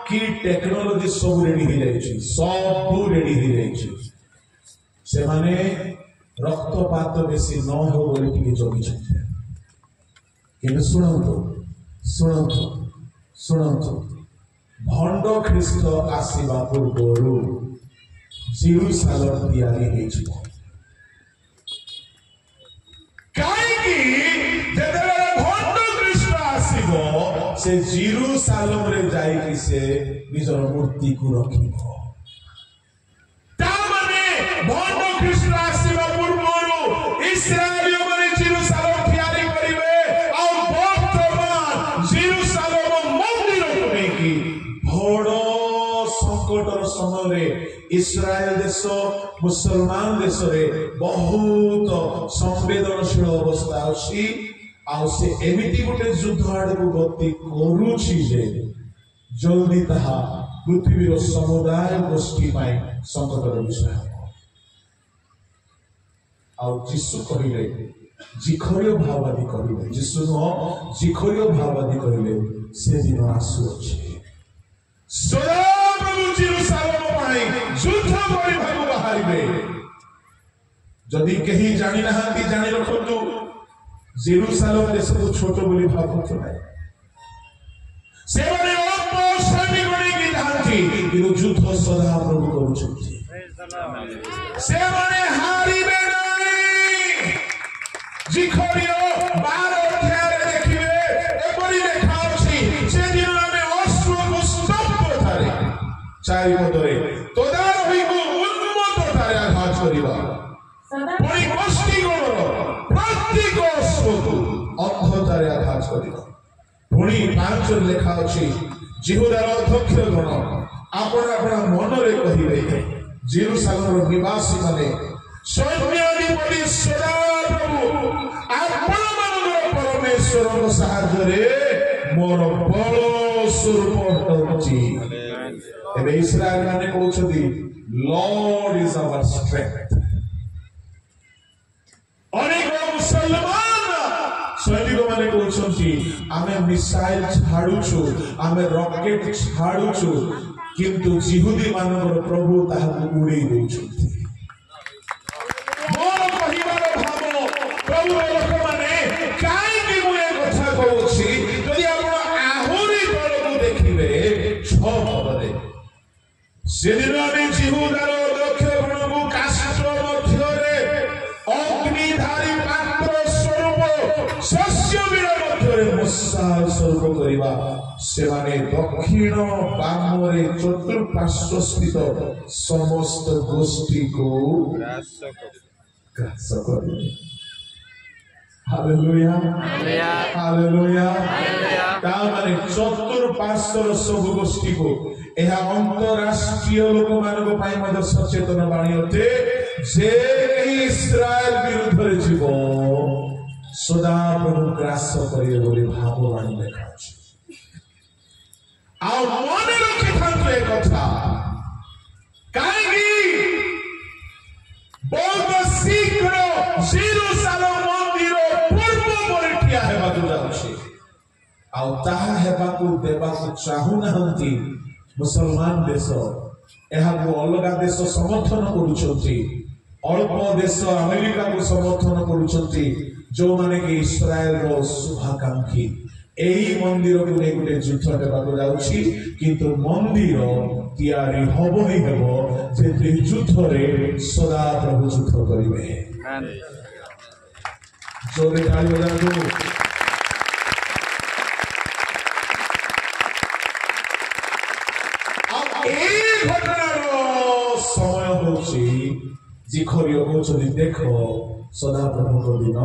କି ଟେକ୍ନୋଲୋଜି ସବୁ ରେଡି ହେଇଯାଇଛି, ସବୁ ରେଡି ହେଇଯାଇଛି। ସେମାନେ ରକ୍ତପାତ ବେଶୀ ନ ହେଉ ବୋଲି ଟିକେ ଜଗିଛନ୍ତି। କିନ୍ତୁ ଶୁଣନ୍ତୁ ଶୁଣନ୍ତୁ ଶୁଣନ୍ତୁ, ଭଣ୍ଡ ଖ୍ରୀଷ୍ଟ ଆସିବା ପୂର୍ବରୁ ଜେରୁସାଲେମ ତିଆରି ହେଇଯିବ। କାହିଁକି? ଯେତେବେଳେ ଭଣ୍ଡ ଖ୍ରୀଷ୍ଟ ଆସିବ, ସେ ଜେରୁସାଲେମରେ ଯାଇକି ସେ ନିଜର ମୂର୍ତ୍ତିକୁ ରଖିବ। ତାମାନେ ଭଣ୍ଡ ଖ୍ରୀଷ୍ଟ ଆସିବା ପୂର୍ବରୁ ଇସ୍ରାଏଲୀୟ ମାନେ ଜେରୁସାଲେମ ତିଆରି କରିବେ। ଆଉ ବର୍ତ୍ତମାନ ଜେରୁସାଲେମ ମନ୍ଦିରକୁ ନେଇକି ବଡ଼ ସଂକଟର ସମୟରେ ଇସ୍ରାଏଲ ଦେଶ ମୁସଲମାନ ଦେଶରେ ବହୁତ ସମ୍ବେଦନଶୀଳ ଅବସ୍ଥା ଅଛି। ଆଉ ସେ ଏମିତି ଗୋଟେ ଯୁଦ୍ଧ ଆଡକୁ ଗତି କରୁଛି ଯେ ଜଲ୍ଦି ତାହା ପୃଥିବୀର ସମୁଦାୟ ଗୋଷ୍ଠୀ ପାଇଁ ସଂକଟର ବିଷୟ ହେବ। ଆଉ ଯୀଶୁ କହିଲେ, ଜିଖରୀୟ ଭାବବାଦୀ କହିଲେ, ଯୀଶୁ ନୁହଁ, ଜିଖରୀୟ ଭାବବାଦୀ କହିଲେ ସେଦିନ ଆସୁଅଛି। ସଦାପ୍ରଭୁ ଜେରୁସାଲେମ ପାଇଁ ଯୁଦ୍ଧ କରିବାକୁ ବାହାରିବେ। ଯଦି କେହି ଜାଣିନାହାନ୍ତି, ଜାଣି ରଖନ୍ତୁ, ଜେରୁସାଲେମ ଦେଶକୁ ଛୋଟ ବୋଲି ଭାବୁଛୁ ନାହିଁ। ସେମାନେ ଅଳ୍ପ ସୈନିକ ନେଇକି ଯାଆନ୍ତି କିନ୍ତୁ ଯୁଦ୍ଧ ସଦା ପ୍ରଭୁ କରୁଛନ୍ତି। ସେମାନେ ହାରିବେ ନାହିଁ। ଜିଖରିୟ 12 ଅଧ୍ୟାୟରେ ଦେଖିବେ ଏପରି ଲେଖା ଅଛି, ସେଦିନ ଆମେ ଅଶ୍ଵକୁ ସ୍ତବ୍ଧତାରେ 4 ପଦରେ ତଦାରହିକୁ ଉନ୍ମତ୍ତତାରେ ଆଘାତ କରିବା, ପୁଣି ଗୋଷ୍ଠୀଗଣର ପ୍ରତ୍ୟେକ ଅଶ୍ଵକୁ ଅନ୍ଧତାରେ ଆଘାତ କରିବା। ପୁଣି 5 ଲେଖା ଅଛି, ଜିହୁଦାର ଅଧ୍ୟକ୍ଷ ଗଣ ଆପଣ ଆପଣ ମନରେ କହିବେ, ଜେରୁସାଲେମର ନିବାସୀ ମାନେ ସୈନ୍ୟାଧିପତି ସଦାପ୍ରଭୁ ଆପଣମାନଙ୍କର ପରମେଶ୍ୱରଙ୍କ ସାହାଯ୍ୟରେ ମୋର ବଳ ସ୍ୱରୂପ ହେଉଛି। ଏବେ ଇସ୍ରାଏଲ ମାନେ କହୁଛନ୍ତି ଲର୍ଡ ଇଜ ଆୱାର ଷ୍ଟ୍ରେଂଥ। ଅନେକ ମୁସଲମାନ ସୈନିକ ମାନେ କହୁଛନ୍ତି ଆମେ ମିସାଇଲ ଛାଡୁଛୁ, ଆମେ ରକେଟ ଛାଡୁଛୁ, କିନ୍ତୁ ଜିହୁଦୀ ମାନଙ୍କର ପ୍ରଭୁ ତାହାକୁ ଉଡେଇ ଦେଉଛନ୍ତି। ମୋର କହିବାର ଭାବ, ପ୍ରଭୁର ଲୋକମାନେ କାହିଁକି ମୁଁ ଏ କଥା କହୁଛି, ଯଦି ଆପଣ ଆହୁରି ତଳକୁ ଦେଖିବେ 6 ପଦରେ, ସେଦିନ ଆମେ ଜିହୁଦାର ଦକ୍ଷ ଗଣକୁ କାଷ୍ଠ ମଧ୍ୟରେ ଅଗ୍ନିଧାରୀ ପାତ୍ର ସ୍ୱରୂପ ଶସ୍ୟ ବୀଣ ମଧ୍ୟରେ ମଶାଲ ସ୍ୱରୂପ କରିବା, ସେମାନେ ଦକ୍ଷିଣ ବାମରେ ଚତୁଃପାର୍ଶ୍ୱସ୍ଥିତ ସମସ୍ତ ଗୋଷ୍ଠୀକୁ ଗ୍ରାସ କରିବେ। Hallelujah hallelujah. ତାମାନେ ଚତୁଃପାର୍ଶ୍ୱର ସବୁ ଗୋଷ୍ଠୀକୁ, ଏହା ଅନ୍ତରାଷ୍ଟ୍ରୀୟ ଲୋକମାନଙ୍କ ପାଇଁ ମଧ୍ୟ ସଚେତନ ବାଣୀ ଅଟେ ଯେ ଏହି ଇସ୍ରାଏଲ ବିରୁଦ୍ଧରେ ଯିବ ସଦାପ୍ରଭୁ ଗ୍ରାସ କରିବେ ବୋଲି ଭାବବାଣୀ ଲେଖାଉଛି। ଆଉ ମନେ ରଖିଥାନ୍ତୁ ଏ କଥା, କାହିଁକି ବହୁତ ଶୀଘ୍ର ଜେରୁସାଲେମ ମନ୍ଦିର ପୂର୍ବ ପରି ଠିଆ ହେବାକୁ ଯାଉଛି, ଆଉ ତାହା ହେବାକୁ ଦେବାକୁ ଚାହୁଁନାହାନ୍ତି ମୁସଲମାନ ଦେଶ। ଏହାକୁ ଅଲଗା ଦେଶ ସମର୍ଥନ କରୁଛନ୍ତି, ଅଳ୍ପ ଦେଶ ଆମେରିକାକୁ ସମର୍ଥନ କରୁଛନ୍ତି, ଯୋଉମାନେ କି ଇସ୍ରାଏଲର ଶୁଭାକାଂକ୍ଷୀ। ଏହି ମନ୍ଦିରକୁ ନେଇ ଗୋଟେ ଯୁଦ୍ଧ ହେବାକୁ ଯାଉଛି, କିନ୍ତୁ ମନ୍ଦିର ତିଆରି ହବ ହିଁ ହେବ ଯେ ଯୁଦ୍ଧରେ ସଦା ପ୍ରଭୁ ଯୁଦ୍ଧ କରିବେ। ଜୋରେ ତାଳି ବଜାନ୍ତୁ। এই ঘটনার সময় হচ্ছে জিখরিয় কହୁଛନ୍ତି ଦେଖ ସଦାପ୍ରଭୁଙ୍କ ଦିନ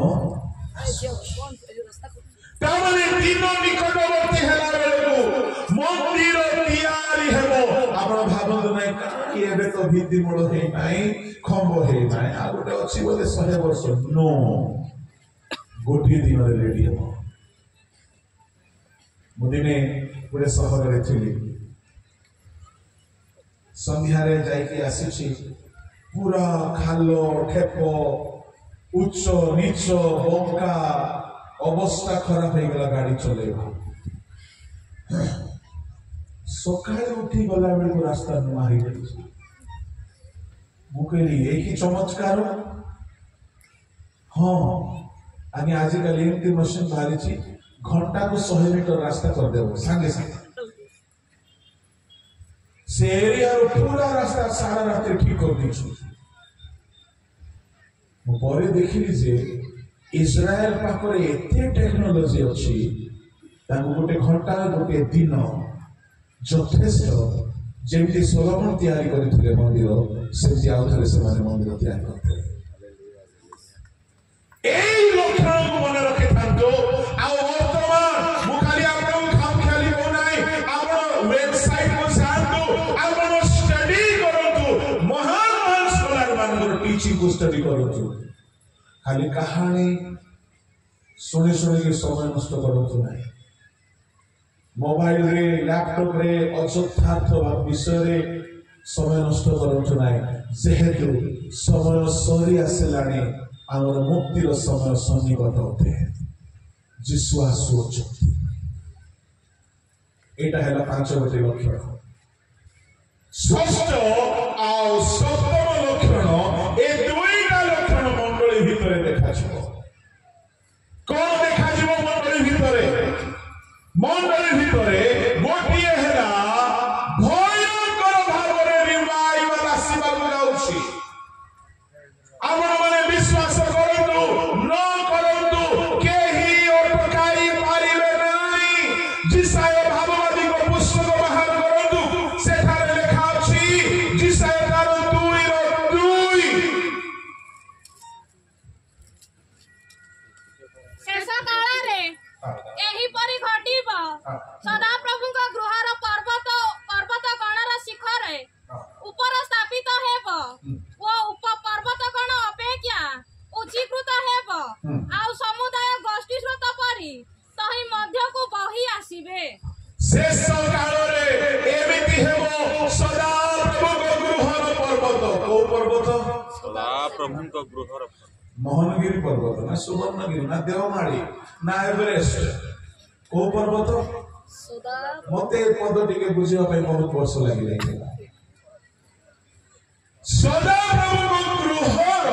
ତାମାନେ ଦିନ ନିକଟବର୍ତ୍ତୀ ହେଲା ବେଳକୁ ମନ୍ଦିର ତିଆରି ହେବ। ଆପଣ ଭାବନ୍ତୁ ନାହିଁ କାହିଁକି ଏବେ ତ ଭିତ୍ତିମୂଳ ହେଇନାହିଁ, ଖମ୍ବ ହେଇନାହିଁ, ଆଉ ଗୋଟେ ଅଛି ବୋଧେ 100 ବର୍ଷ। ନୋ, ଗୋଟିଏ ଦିନରେ ରେଡି ହେବ। ମୁଁ ଦିନେ ଗୋଟେ ସହରରେ ଥିଲି, ସନ୍ଧ୍ୟାରେ ଯାଇକି ଆସିଛି, ପୁରା ଖାଲ ଠେପ, ଉଚ୍ଚ ନିଚ ବଙ୍କା, ଅବସ୍ଥା ଖରାପ ହେଇଗଲା ଗାଡି ଚଲେଇବା। ସକାଳେ ଉଠି ଗଲା ବେଳକୁ ରାସ୍ତା ନୂଆ ହେଇଯାଇଛି। ମୁଁ କହିଲି ଏଇକି ଚମତ୍କାର। ହଁ ଆଜ୍ଞା, ଆଜିକାଲି ଏମିତି ମେସିନ ବାହାରିଛି, ଘଣ୍ଟାକୁ 100 ମିଟର ରାସ୍ତା କରିଦେବ ସାଙ୍ଗେ ସାଙ୍ଗେ। ସେ ଏରିଆର ପୁରା ରାସ୍ତା ସାରା ରାତି ଠିକ କରିଦେଇଛୁ। ମୁଁ ପରେ ଦେଖିଲି ଯେ ଇସ୍ରାଏଲ ପାଖରେ ଏତେ ଟେକ୍ନୋଲୋଜି ଅଛି, ତାଙ୍କୁ ଗୋଟେ ଘଣ୍ଟା ଗୋଟେ ଦିନ ଯଥେଷ୍ଟ। ଯେମିତି ସୋଲୋମନ ତିଆରି କରିଥିଲେ ମନ୍ଦିର, ସେମିତି ଆଉ ଥରେ ସେମାନେ ମନ୍ଦିର ତିଆରି କରିଥିଲେ। এই লক্ষণକୁ ମନେ ରଖିଥାନ୍ତୁ। ଆଉ ବର୍ତ୍ତମାନ ମୁଁ ଖାଲି ଆପଣଙ୍କୁ ଖାମଖିଆଲି କହୁନାହିଁ, ଆପଣ ୱେବସାଇଟକୁ ଯାଆନ୍ତୁ, ଆପଣ ଷ୍ଟଡି କରନ୍ତୁ, ମହାନ ମହାନ ସ୍କଲାର ମାନଙ୍କର ଟିଚିଂକୁ ଷ୍ଟଡି କରନ୍ତୁ। ଖାଲି କାହାଣୀ ଶୁଣି ଶୁଣିକି ସମୟ ନଷ୍ଟ କରନ୍ତୁ ନାହିଁ। ମୋବାଇଲରେ ଲ୍ୟାପଟପରେ ଅଯଥାର୍ଥ ବିଷୟରେ ସମୟ ନଷ୍ଟ କରନ୍ତୁ ନାହିଁ। ଯେହେତୁ ସମୟ ସରି ଆସିଲାଣି, ଆମର ମୁକ୍ତିର ସମୟ ସନ୍ନିକଟ ଅଟେ। ଯୀଶୁ ଆସୁଅଛନ୍ତି। ଏଇଟା ହେଲା 5 ଗୋଟି ଲକ୍ଷଣ। ଷଷ୍ଠ ଆଉ ସପ୍ତମ ଲକ୍ଷଣ, ଏ 2ଟା ଲକ୍ଷଣ ମଣ୍ଡଳୀ ଭିତରେ ଦେଖାଯିବ। କଣ ଦେଖାଯିବ ମଣ୍ଡଳୀ ଭିତରେ? ମଣ୍ଡଳୀ ଭିତରେ जिसाय भाववादी को पुस्तक बाहर करंतु सेठारे लेखा अछि जिसाय तार 2:2 शेष काଳରେ एहीपरि घटिब सदा प्रभुଙ୍କ गृहର पर्वत गणର ଶିଖରେ ଉପର ସ୍ଥାପିତ ହେବ ଓ ପର୍ବତ ଗଣ ଅପେକ୍ଷା ଉଚ୍ଚୀକୃତ ହେବ ଆଉ ସମୁଦାୟ ଗୋଷ୍ଠୀ ସ୍ରୋତ ପରି ତହିଁ ମଧ୍ୟକୁ ବହି ଆସିବେ शेष काଳରେ एमिति हेबो सदा प्रभुଙ୍କ गृहର पर्वत को पर्वत सदा प्रभुଙ୍କ गृहର मोहनगिरी पर्वत ना सुवर्णगिरी ना देवमाली ना एवरेस्ट को पर्वत मते पद टिके बुझिया ପାଇଁ बहुत वर्ष लागि ଯାଇଥିଲା सदा प्रभु गृहर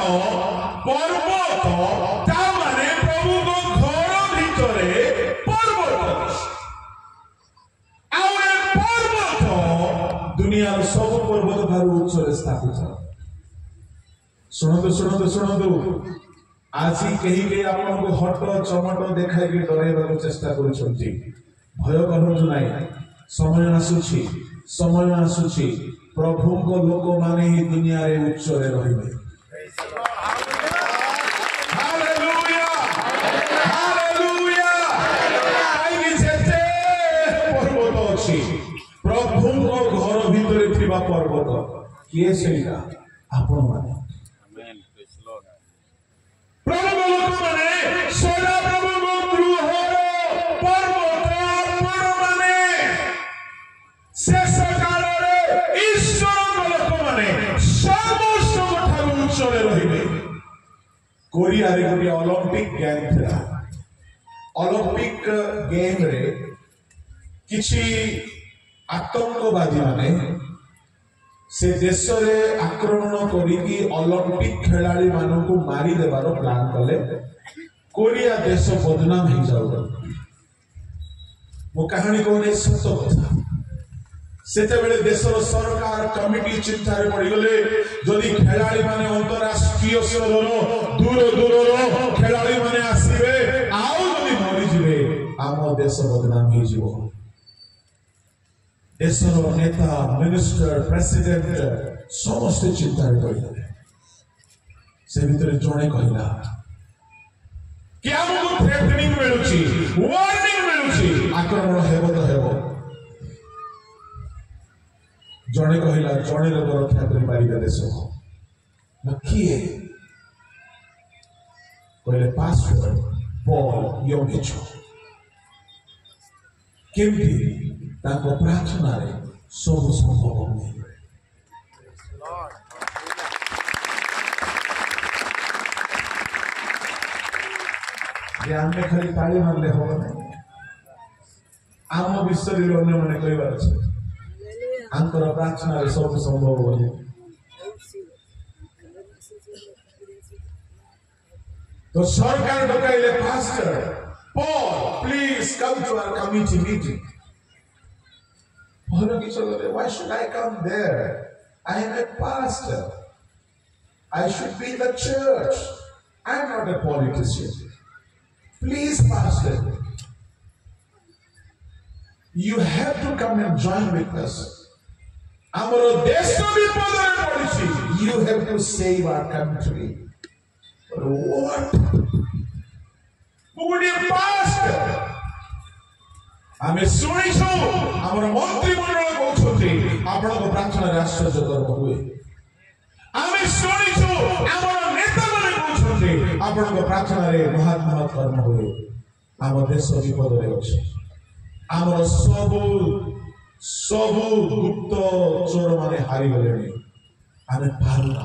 पर्वत ता माने प्रभु को घर भितरे पर्वत आउ ए पर्वत दुनियार सब पर्वत ठारू उच्चरे स्थापित शुणु आज कहीं आपको हट चमट देखा डरवा चेष्टा कर भय करूँ ना समय आसूची प्रभु को लोक माने ही दुनिया रे उच्चरे रहिबे हालेलुया हालेलुया आई जेते पर्वत अछि प्रभु को घर भितरे थिबा पर्वत किए सेटा आपण माने प्रभु लोक माने सदा प्रभु गृहर पर्वत आपण माने शेष काଳରେ ईश्वर लोक माने समस्त ठाରୁ उच्चरे रहिबे कोरिया रे गोटे ओलंपिक गेम थिला ओलंपिक गेम रे किछि आतंकवादी माने से देश रे आक्रमण करिकी ओलंपिक खिलाड़ी मानन को मारी देबार प्लान कले कोरिया देश बदनाम हो जाऊ मो कहानी कहने सत्य कथा सेते बेले देशर सरकार कमिटी चिंता रे पड़ी गले जदि खिलाड़ी माने अंतरराष्ट्रीय स्तर दूर दूर खिलाड़ी माने आसीबे आउ जदि मरि जिवे आम देश बदनाम हो जिवो देशर नेता मिनिस्टर प्रेसिडेंट समस्त चिंता पड़े से भितर जड़े कहला कि आमको थ्रेटनिंग मिलुची वार्निंग मिलुची आक्रमण हेबो तो हेबो जड़े कहला जड़े लोक रक्षा कर पारिबे देश को किए कहले पास्टर पॉल योगिचो केमती ताको प्रार्थना रे सब संभव होई हमने खाली ताली मारले हो आम विश्व अन्य मैंने कहबार अच्छे आंकर प्रार्थना रे सब संभव होई तो सरकार डकाइले pastor Paul, please come to our committee meeting. Why should I come there? I am a pastor. I should be in the church. I am not a politician. Please, pastor, you have to come and join with us. You have to save our country. But what? आमे सुनिछु हमर मंत्रिमंडल कहउछथि आपनको प्रार्थना राष्ट्र जगत हुए आमे सुनिछु हमर नेता माने कहउछथि आपनको प्रार्थना रे महात्मा कर्म हुए आम देश विपद रे अछि हमर सब गुप्त चोर माने हारि गलेनी आमे पारुना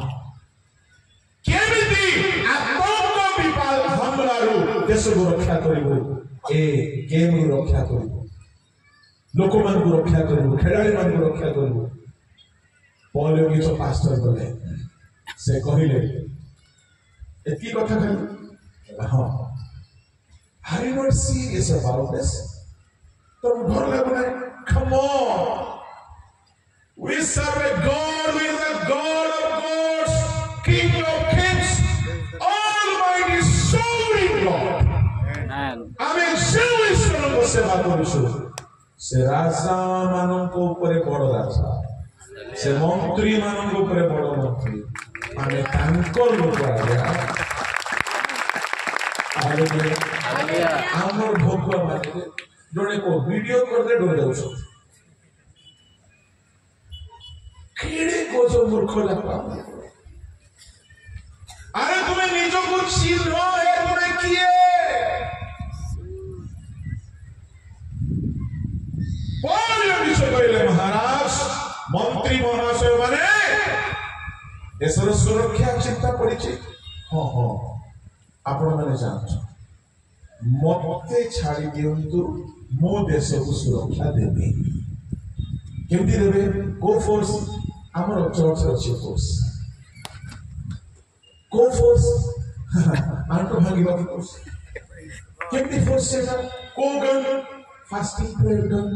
केमिति आतंक विपाल हमलारू देश को रक्षा करिवो ए गेम को रक्षा करिवो लोक मान को रक्षा करिवो खिलाड़ी मान को रक्षा करिवो पॉल योगिचो पास्टर बोले से कहिले एती कथा कहली हां are you not serious about this तुम डर लगना come on we serve a god who is the God of gods, King of kings, Almighty sovereign God. Amen. आमे सेवा करूछु से राजा माननको ऊपर बड़ राजा से मंत्री माननको ऊपर बड़ मंत्री आमे तांकर लोक आगे आमर भोग माने जोड़े को वीडियो करते डर जाऊ केड़े को जो मूर्ख लगता अरे तुम्हें निजो को चिन्ह है तुम्हें किए कहले महाराज मंत्री महाशय माने देशर सुरक्षा चिंता पड़ी हाँ हाँ आपण मैंने जानते मते छाड़ी दिंतु मो देश को सुरक्षा देवी केमती देवे को फोर्स आमर चर्च अच्छी फोर्स को फोर्स आंटो भागी बाकी फोर्स केमती फोर्स सेटा को गन फास्टिंग प्रेयर गन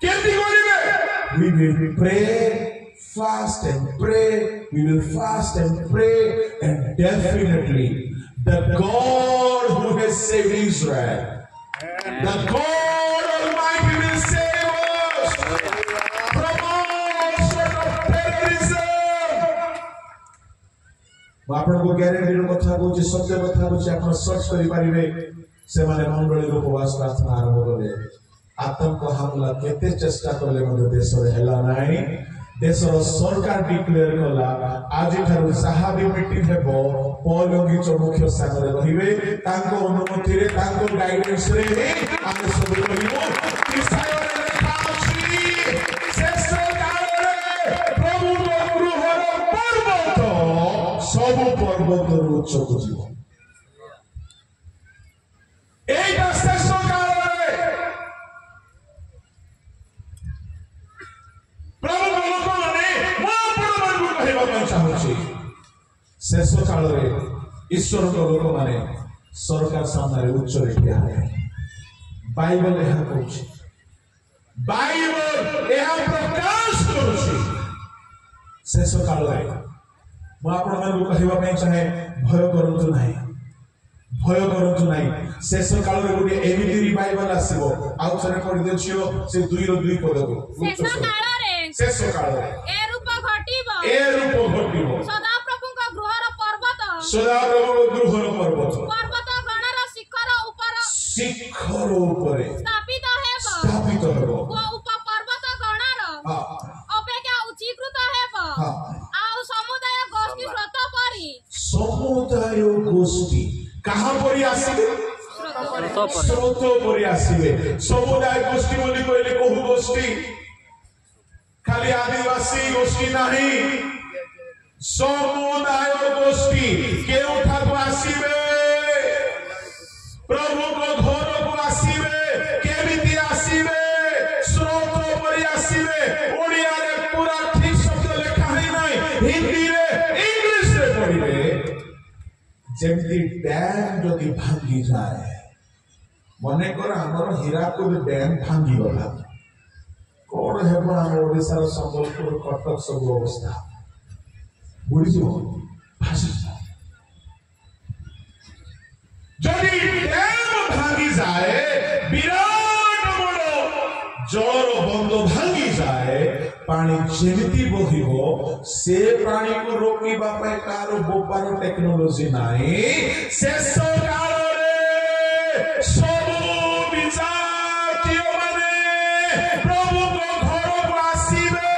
केमती करिवे we will pray fast and pray we will fast and pray and definitely the God who has saved Israel the God Almighty will save us from all sort of terrorism आपण को guarantee कथा को सत्य कथा को आपण search करि परिबे से माने मंडली उपवास प्रार्थना आरंभ करे आतंक हमला केते चेष्टा करले मते देश रे हला नाही देश रो सरकार डिक्लेयर कला आज थारु साहाबी मीटिंग हेबो पौलंगी चमुख्य सागरे रहिबे तांको अनुमति रे तांको गाइडेंस रे हम सब रहिबो इसारे खासी श्रेष्ठ काले प्रभु गृहर पर्वत सब पर्वत उच्च को जीव एटा श्रेष्ठ काले शेष काल ईश्वर लोक माने सरकार सामने उच्च ठिया बाइबल यह कहूँ बाइबल यह प्रकाश करुछि शेष काल मुझे चाहे भय करतु ना शेष काल गोटे एमती रिवाइवल आसो आउ थे पढ़ी देखियो से 2:2 पद को शेष काल ए रूप घटिबो सदा प्रभु गृहर पर्वत गणर शिखर ऊपर स्थापित हेबो पर्वत गणर अपेक्षा उच्चीकृत हेबो आ समुदाय गोष्ठी व्रत परी समुदाय गोष्ठी कहां परी आसीबे स्रोत परी आसीबे समुदाय गोष्ठी बोली कहले कोहु गोष्ठी खाली आदिवासी गोष्ठी नहीं समुदाय गोष्ठी केउठा को आसीबे प्रभु को घर को आसीबे केमिति आसीबे स्रोत पर आसीबे ओडिया रे पूरा ठीक शब्द लिखा है नहीं हिंदी रे इंग्लिश रे पढ़िबे जेमति डैम जदि भांगी जाए मने कर हमर हीराकुद डैम भांगी गला कोन हेबो हम ओडिसा रो संबलपुर कटक सब अवस्था बुढ़ी भाषा जदि डैम भांगी जाए विराट बड़ जल बंद भांगी जाए पानी जेमिति बहिबो से प्राणी को रोकिबा पाए कार बोपार टेक्नोलॉजी नाही शेष काल रे सब विजातीय माने प्रभु को घर को आसीबे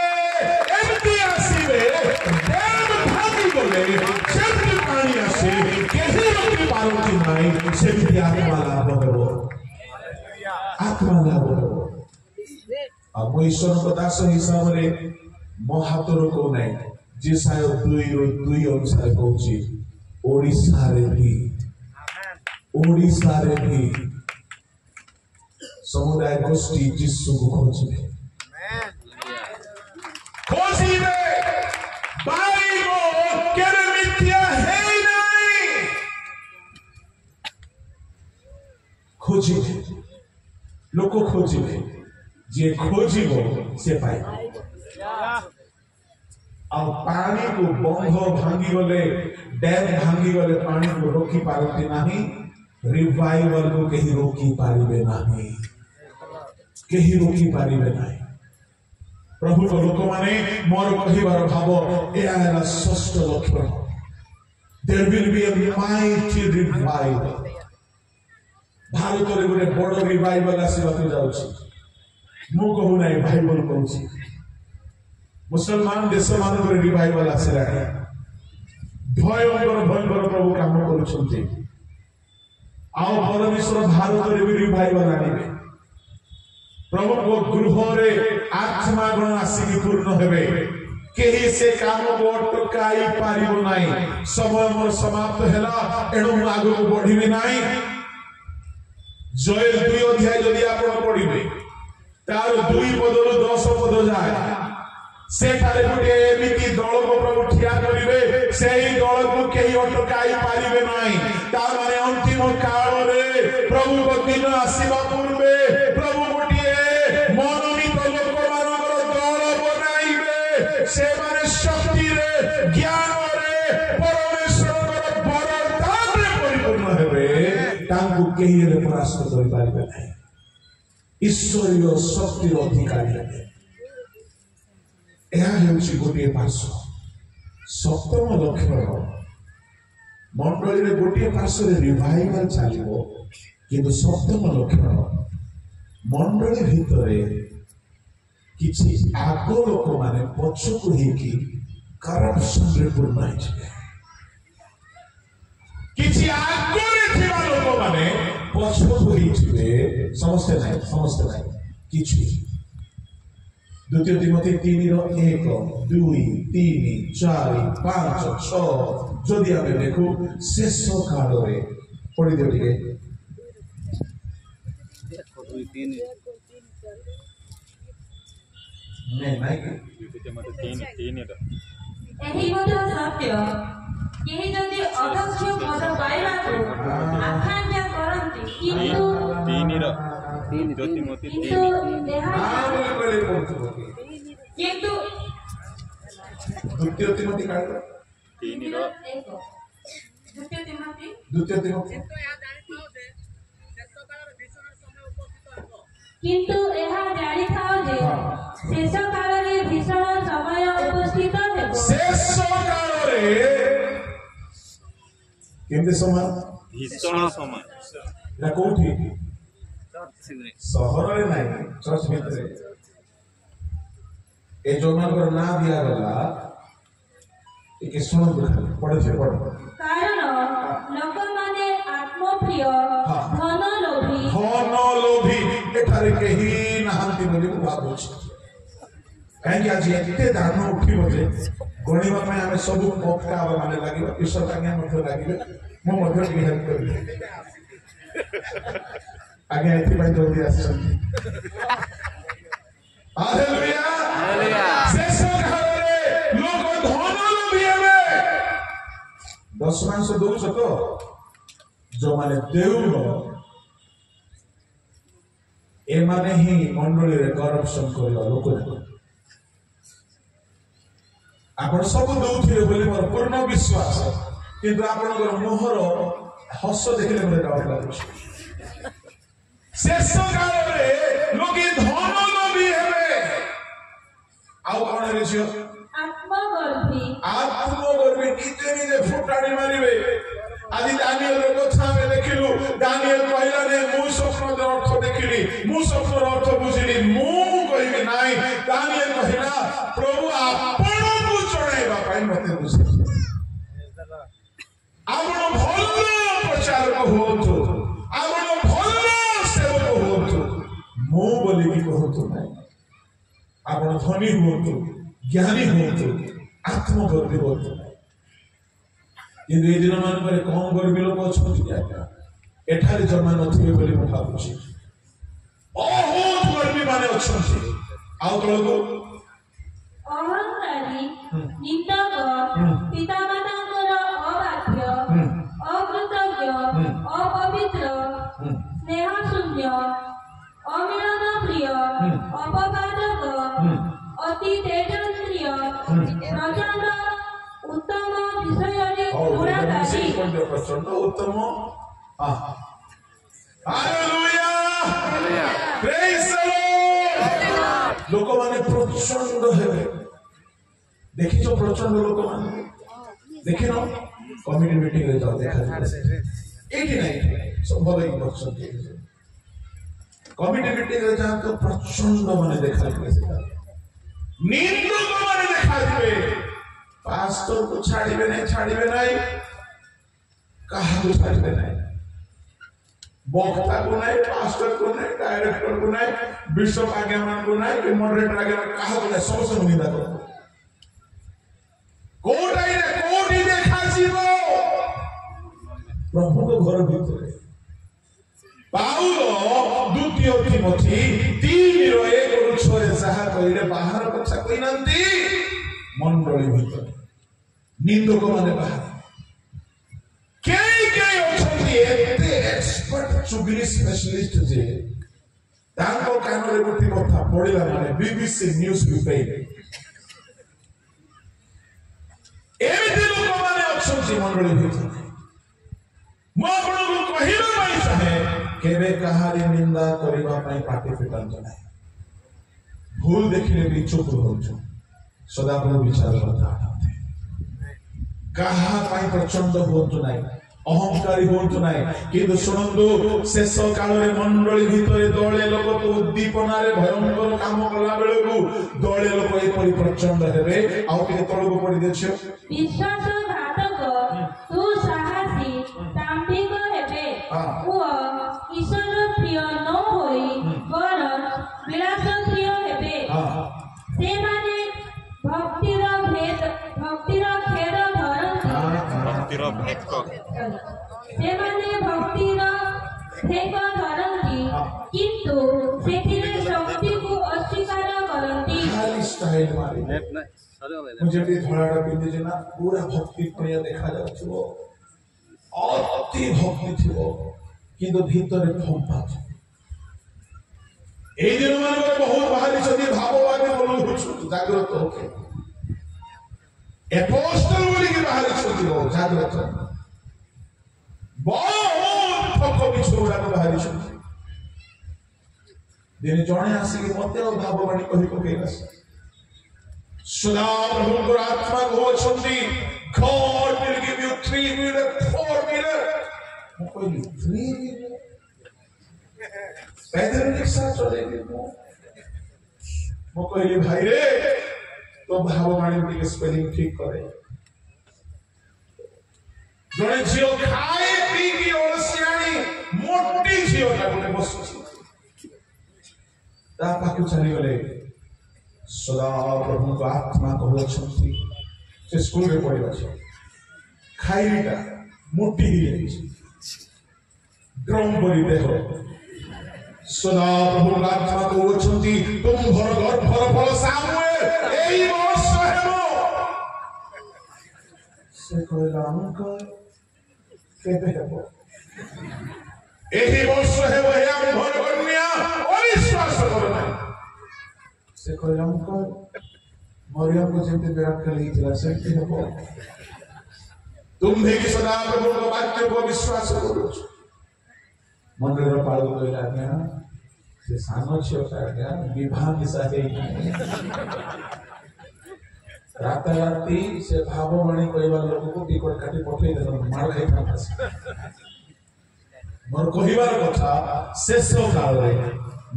एमती आसीबे सेमती पानी आसे केही रोकी पारती नाही सेमती आत्मा लाभ हेबो अब ईश्वर को दास हिसाब रे महातर को नहीं जिसाय 2:2 अनुसार कहूची ओडिसा रे भी समुदाय गोष्ठी जिसु को खोजिबे बाइबल केरे मिथ्या है नहीं खोजिबे लोक खोजिबे जे खोजिबो से पाइबो अब पानी को बंध भांगी गले डैम भांगी गले पानी को रोकी पारती नहीं रिवाइवल को कहीं रोकी पारिबे नहीं केही रोकी पारिबे नाही। प्रभु को लोक माने मोर कहिबार भाव एया है षष्ठ लक्षण। There will be a mighty revival। Bharat रे गोटे बड़ रिवाइवल आसीबाक जाउछि। मु कहू नाही बाइबल कहूछि। मुसलमान देश मानक रिवाइवल आसला। भयंकर प्रभु काम करुछन्ति। आओ परमेश्वर भारत रे भी रिवाइवल आनिबे। प्रभु को गृह रे आत्मा गण आसिक पूर्ण हेबे। केही से काम को अटकाई पारिबो नाही। समय मोर समाप्त हैला एणु आगु को बढ़िबे नाही। जोएल 2 अध्याय जदि आपण पढिबे तार 2 पदरु 10 पद जाय सेठारे गुटे एमिति दल को प्रभु ठिया करिवे। सेही दल को केही अटकाई पारिबे नाही। तार माने अंतिम काल रे प्रभु को दिन आसीबा पूर्वे प्रभु गोटिए मनोनीत लोक मानकर दल बनाइबे। से माने शक्ति रे ज्ञान रे परमेश्वर वरदान रे परिपूर्ण हेबे। तांकु केही रे परास्त करि पारिबे नाही। ईश्वरीय शक्तिर अधिकारी हेबे। यह हेउछि गोटे पार्श्व। सप्तम लक्षण मंडली रे गोटे पार्श्व रे रिवाइवल चलिबो। किंतु सप्तम लक्षण मंडली भितरे किछि आगो लोक माने पछकु हेकि करप्शन रे पूर्ण होइछे। किछि आगो रे थिबा लोक माने पछकु होइछे। समस्या नाही किछि। द्वितीय तिमोथी 3:1 2 3 4 5 6 जदि आमे देखो शेष काल रे पढि दे टिके 2 3 नहीं द्वितीय तिमोथी 3:3 एही मत सत्य केही जदि अध्यक्ष पद पाइबाको आकांक्षा करन्ति किंतु 3 द्वितीय तिमोथी 3 किंतु द्वितीय तिमोथी का 3 द्वितीय तिमोथी किंतु यह जानी थाओ जे शेष काल रे भीषण समय उपस्थित हेबो। शेष काल रे केमते समय भीषण समय ना कोठी सहर रे नाही चर्च भितरे ए जो मानकर ना दिया गला एके सुनो पढ़े कारण लोक माने आत्मप्रिय धन लोभी एठारे केही नाहंती बोली को बात होछि। काहे कि आज एते दान उठिबो जे गणिबा में हमें सब पक्का माने लागिबो। ईश्वर आज्ञा मध्य लागिबे। मो मध्य की हेल्प करबे। आगे एथि भाई जल्दी आछन। Hallelujah hallelujah. शेष घरे लोक धन लोभी हेबे। 10 मांस दउछ तो जो माने देउनो ए माने ही मंडली रे करप्शन करला लोक। आपण सब दउथिले बोली मोर पूर्ण विश्वास। किंतु आपनकर मोहर हस देखले मते डाउट लागुछ। शेष काल रे लोक धन लोभी हेबे। आउ कोन रे छियो आत्मगर्भी निजे फुटाणी मारिबे। आदि दानिएल रो कथा में देखिलु। दानिएल कहला ने मु स्वप्न अर्थ देखिली। मु स्वप्न अर्थ बुझिली। मु कहिबे नाही। दानिएल कहला प्रभु आपण को चढ़ाइबा पाई मते बुझे। आपण भलो प्रचारक होतो। आपण भलो सेवक होतो। मु बोली की कहतो नाही। आपण धनी होतो, ज्ञानी होतो, आत्मगर्भी होतो। किंतु ए दिन मान पर कौन गर्वी लोक अछंती क्या एठारे जमा नथिबे बोली म भाबुछि। बहुत गर्वी माने अछंती। आउ तळको अहंकारी निंदक पितामातांकर अबाध्य अकृतज्ञ अपवित्र स्नेहशून्य अमिलन प्रिय अपवादक अति तेजस्वी प्रचंड उत्तम विषय गुणाकारी प्रचंड उत्तम। Hallelujah praise the Lord. लोक माने प्रचंड हेबे देखिছো प्रचंड लोक माने देखिनो कमिटी मीटिंग रे जाओ देखा एटी नहीं सब भले ही प्रचंड कमिटी मीटिंग रे जाओ तो प्रचंड माने देखा निंदक माने देखा पास्टर को छाड़िबे नहीं कहा को छाड़िबे नहीं वक्ता को नहीं पास्टर को नहीं डायरेक्टर को नहीं बिशप आज्ञा मान को नहीं कि मॉडरेटर आज्ञा कहा को नहीं सब निंदा करो कोटाई रे कोटी देखा जीवो प्रभु को घर भीतर पाउलो द्वितीय तिमोथी 3:1 साहा कइले बाहर कथा कइ नंती मंडली भीतर निंदक माने बाहर के अछंती एते एक्सपर्ट चुगली स्पेशलिस्ट जे तांको कानरे गोटी कथा पडिला माने बीबीसी न्यूज पेपर एमिति लोक माने अछंती मंडली भीतर मो आपनको कहिबा पई चाहे केबे कहारी निंदा करिबा पई पाटी फिटंत नाही भूल देखिले भी चुप होजो सदा पर विचार करता कहा पई प्रचंड होतो नाही अहंकारी होतो नाही किंतु सुनंदो शेष काल रे मंडली भितरे दळे लोक तो उद्दीपना रे भयंकर काम कला बेलकु दळे लोक ए परि प्रचंड हेबे आउ के तळको पडी देखियो विश्वासघातक तू साहसी दाम्भिक हेबे ओ ईश्वर प्रिय न होई वरन विलास प्रिय हेबे से माने भक्तिर खेद धरंती से माने भक्तिर ठेक धरंती किंतु सेथिरे शक्ति को अस्वीकार करंती खाली स्टाइल मारी मुझे भी धड़ाड़ा पिंदे जना पूरा भक्ति प्रिय देखा जाउछो अति भक्ति थियो किंतु भीतर फंपा ए दिन मन बहुत बाहरी छथि भाववादी बोलु जागृत होके एपोस्टल बोली के बाहरी छथि हो जागृत बहुत ठक बिछोरा को बाहरी छथि दिन जणे आसी के मते और भाववाणी कहि पकेला सदा प्रभु को आत्मा को छथि God will give you 3 meter 4 meter कोई 3 meter पैदल रिक्शा चलेगी मो कहली भाई रे तो भाववाणी के स्पेलिंग ठीक करे जने जियो खाए पी की ओलसियानी मोटी जियो ता गोटे बसुची ता पाकु चली गले सदा प्रभु को आत्मा को छथि से स्कूल रे पढ़िबा छ खाइटा मोटी ही जाई ड्रम परि देखो सदा प्रभु आत्मा को छथि तुम भर फल सामुएल एई वर्ष हेबो से कहला हमका केबे हेबो एही वर्ष हेबो हे हम भर कन्या अविश्वास करो ना से कहला हमका मरियम को जेते विराट कर ली थी सेमती हेबो तुम भी कि सदा प्रभु को वाक्य को विश्वास करो मंदिर पाल कहला क्या से सानो छियो क्या विवाह दिशा है राताराती से भाववाणी कहवा लोक को टिकट काटी पठेई देन मार खाई था मोर कहिबार कथा शेष काल रे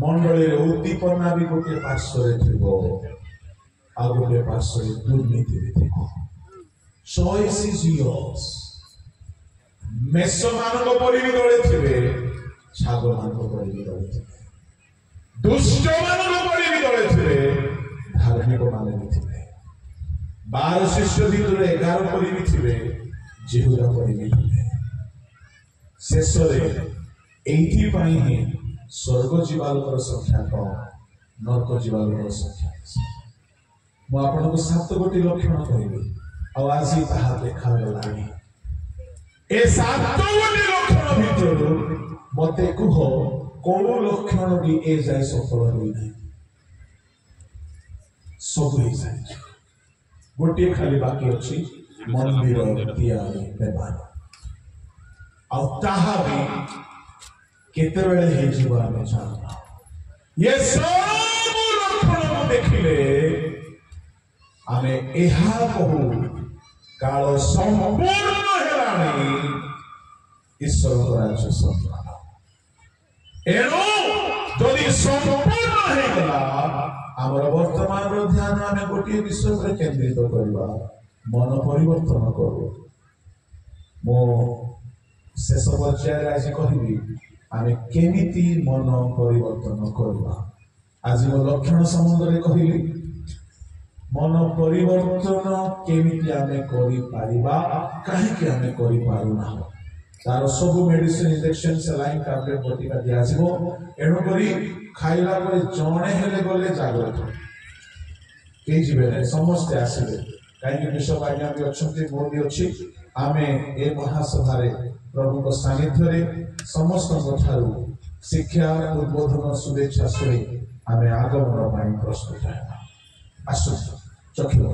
मंडली रे उद्दीपना भी गोटे पार्श्व रे थिबो आ गोटे पार्श्व रे दुर्नीति भी थिबो choice is yours मेसो मानको परि भी दळे थिबे छागो मानको परि भी दळे थिबे दुष्ट मानको परि भी दळे थिबे धार्मिक माने भी थिबे 12 शिष्य भितरे 11 परि भी थिबे जेहुदा परि भी थिबे शेष रे एथि पई ही स्वर्ग जीवालोकर संख्या कम नरक जीवालोकर संख्या मो आपन को 7 गोटी लक्षण कहबी और आज ही ताहा देखा गलानी ए 7 गोटी लक्षण भितर मते कुह कोन लक्षण भी ए जाय सफल होई नै सब ही जाय गोटी खाली बाकी अछि मंदिर दियाली बेबान आ ताहा भी केते बेले हे जीवा में जाना ये सब लक्षण देखिले आमे एहा कहू काल संपूर्ण हेलानी ईश्वर राज्य संधान एणु जदि संपूर्ण हे गला आमर वर्तमान ध्यान आमे गोटे विषय पर केंद्रित करबा मन परिवर्तन करू मो शेष पर्याय आज कहबी आमे केमिति मन परिवर्तन करबा आज मो लक्षण संबंध रे कहली मन परिवर्तन केमिति आमे करि पारिबा काहे कि आमे करि पारु ना तार सब मेडिसिन इंजेक्शन सलाइन टैबलेट बटिका दिया जिवो एणु करी खाइला परे जणे हेले गले जागृत के जिबे नै समस्त आसीबे काहे कि विश्व आज्ञा भी अछंती मोर भी अछि आमे ए महासभा रे प्रभु को सानिध्य रे समस्त कथारु शिक्षा उद्बोधन शुभेच्छा सुनी आमे आगमन ପାଇଁ प्रस्तुत हेबा आसु चखिलो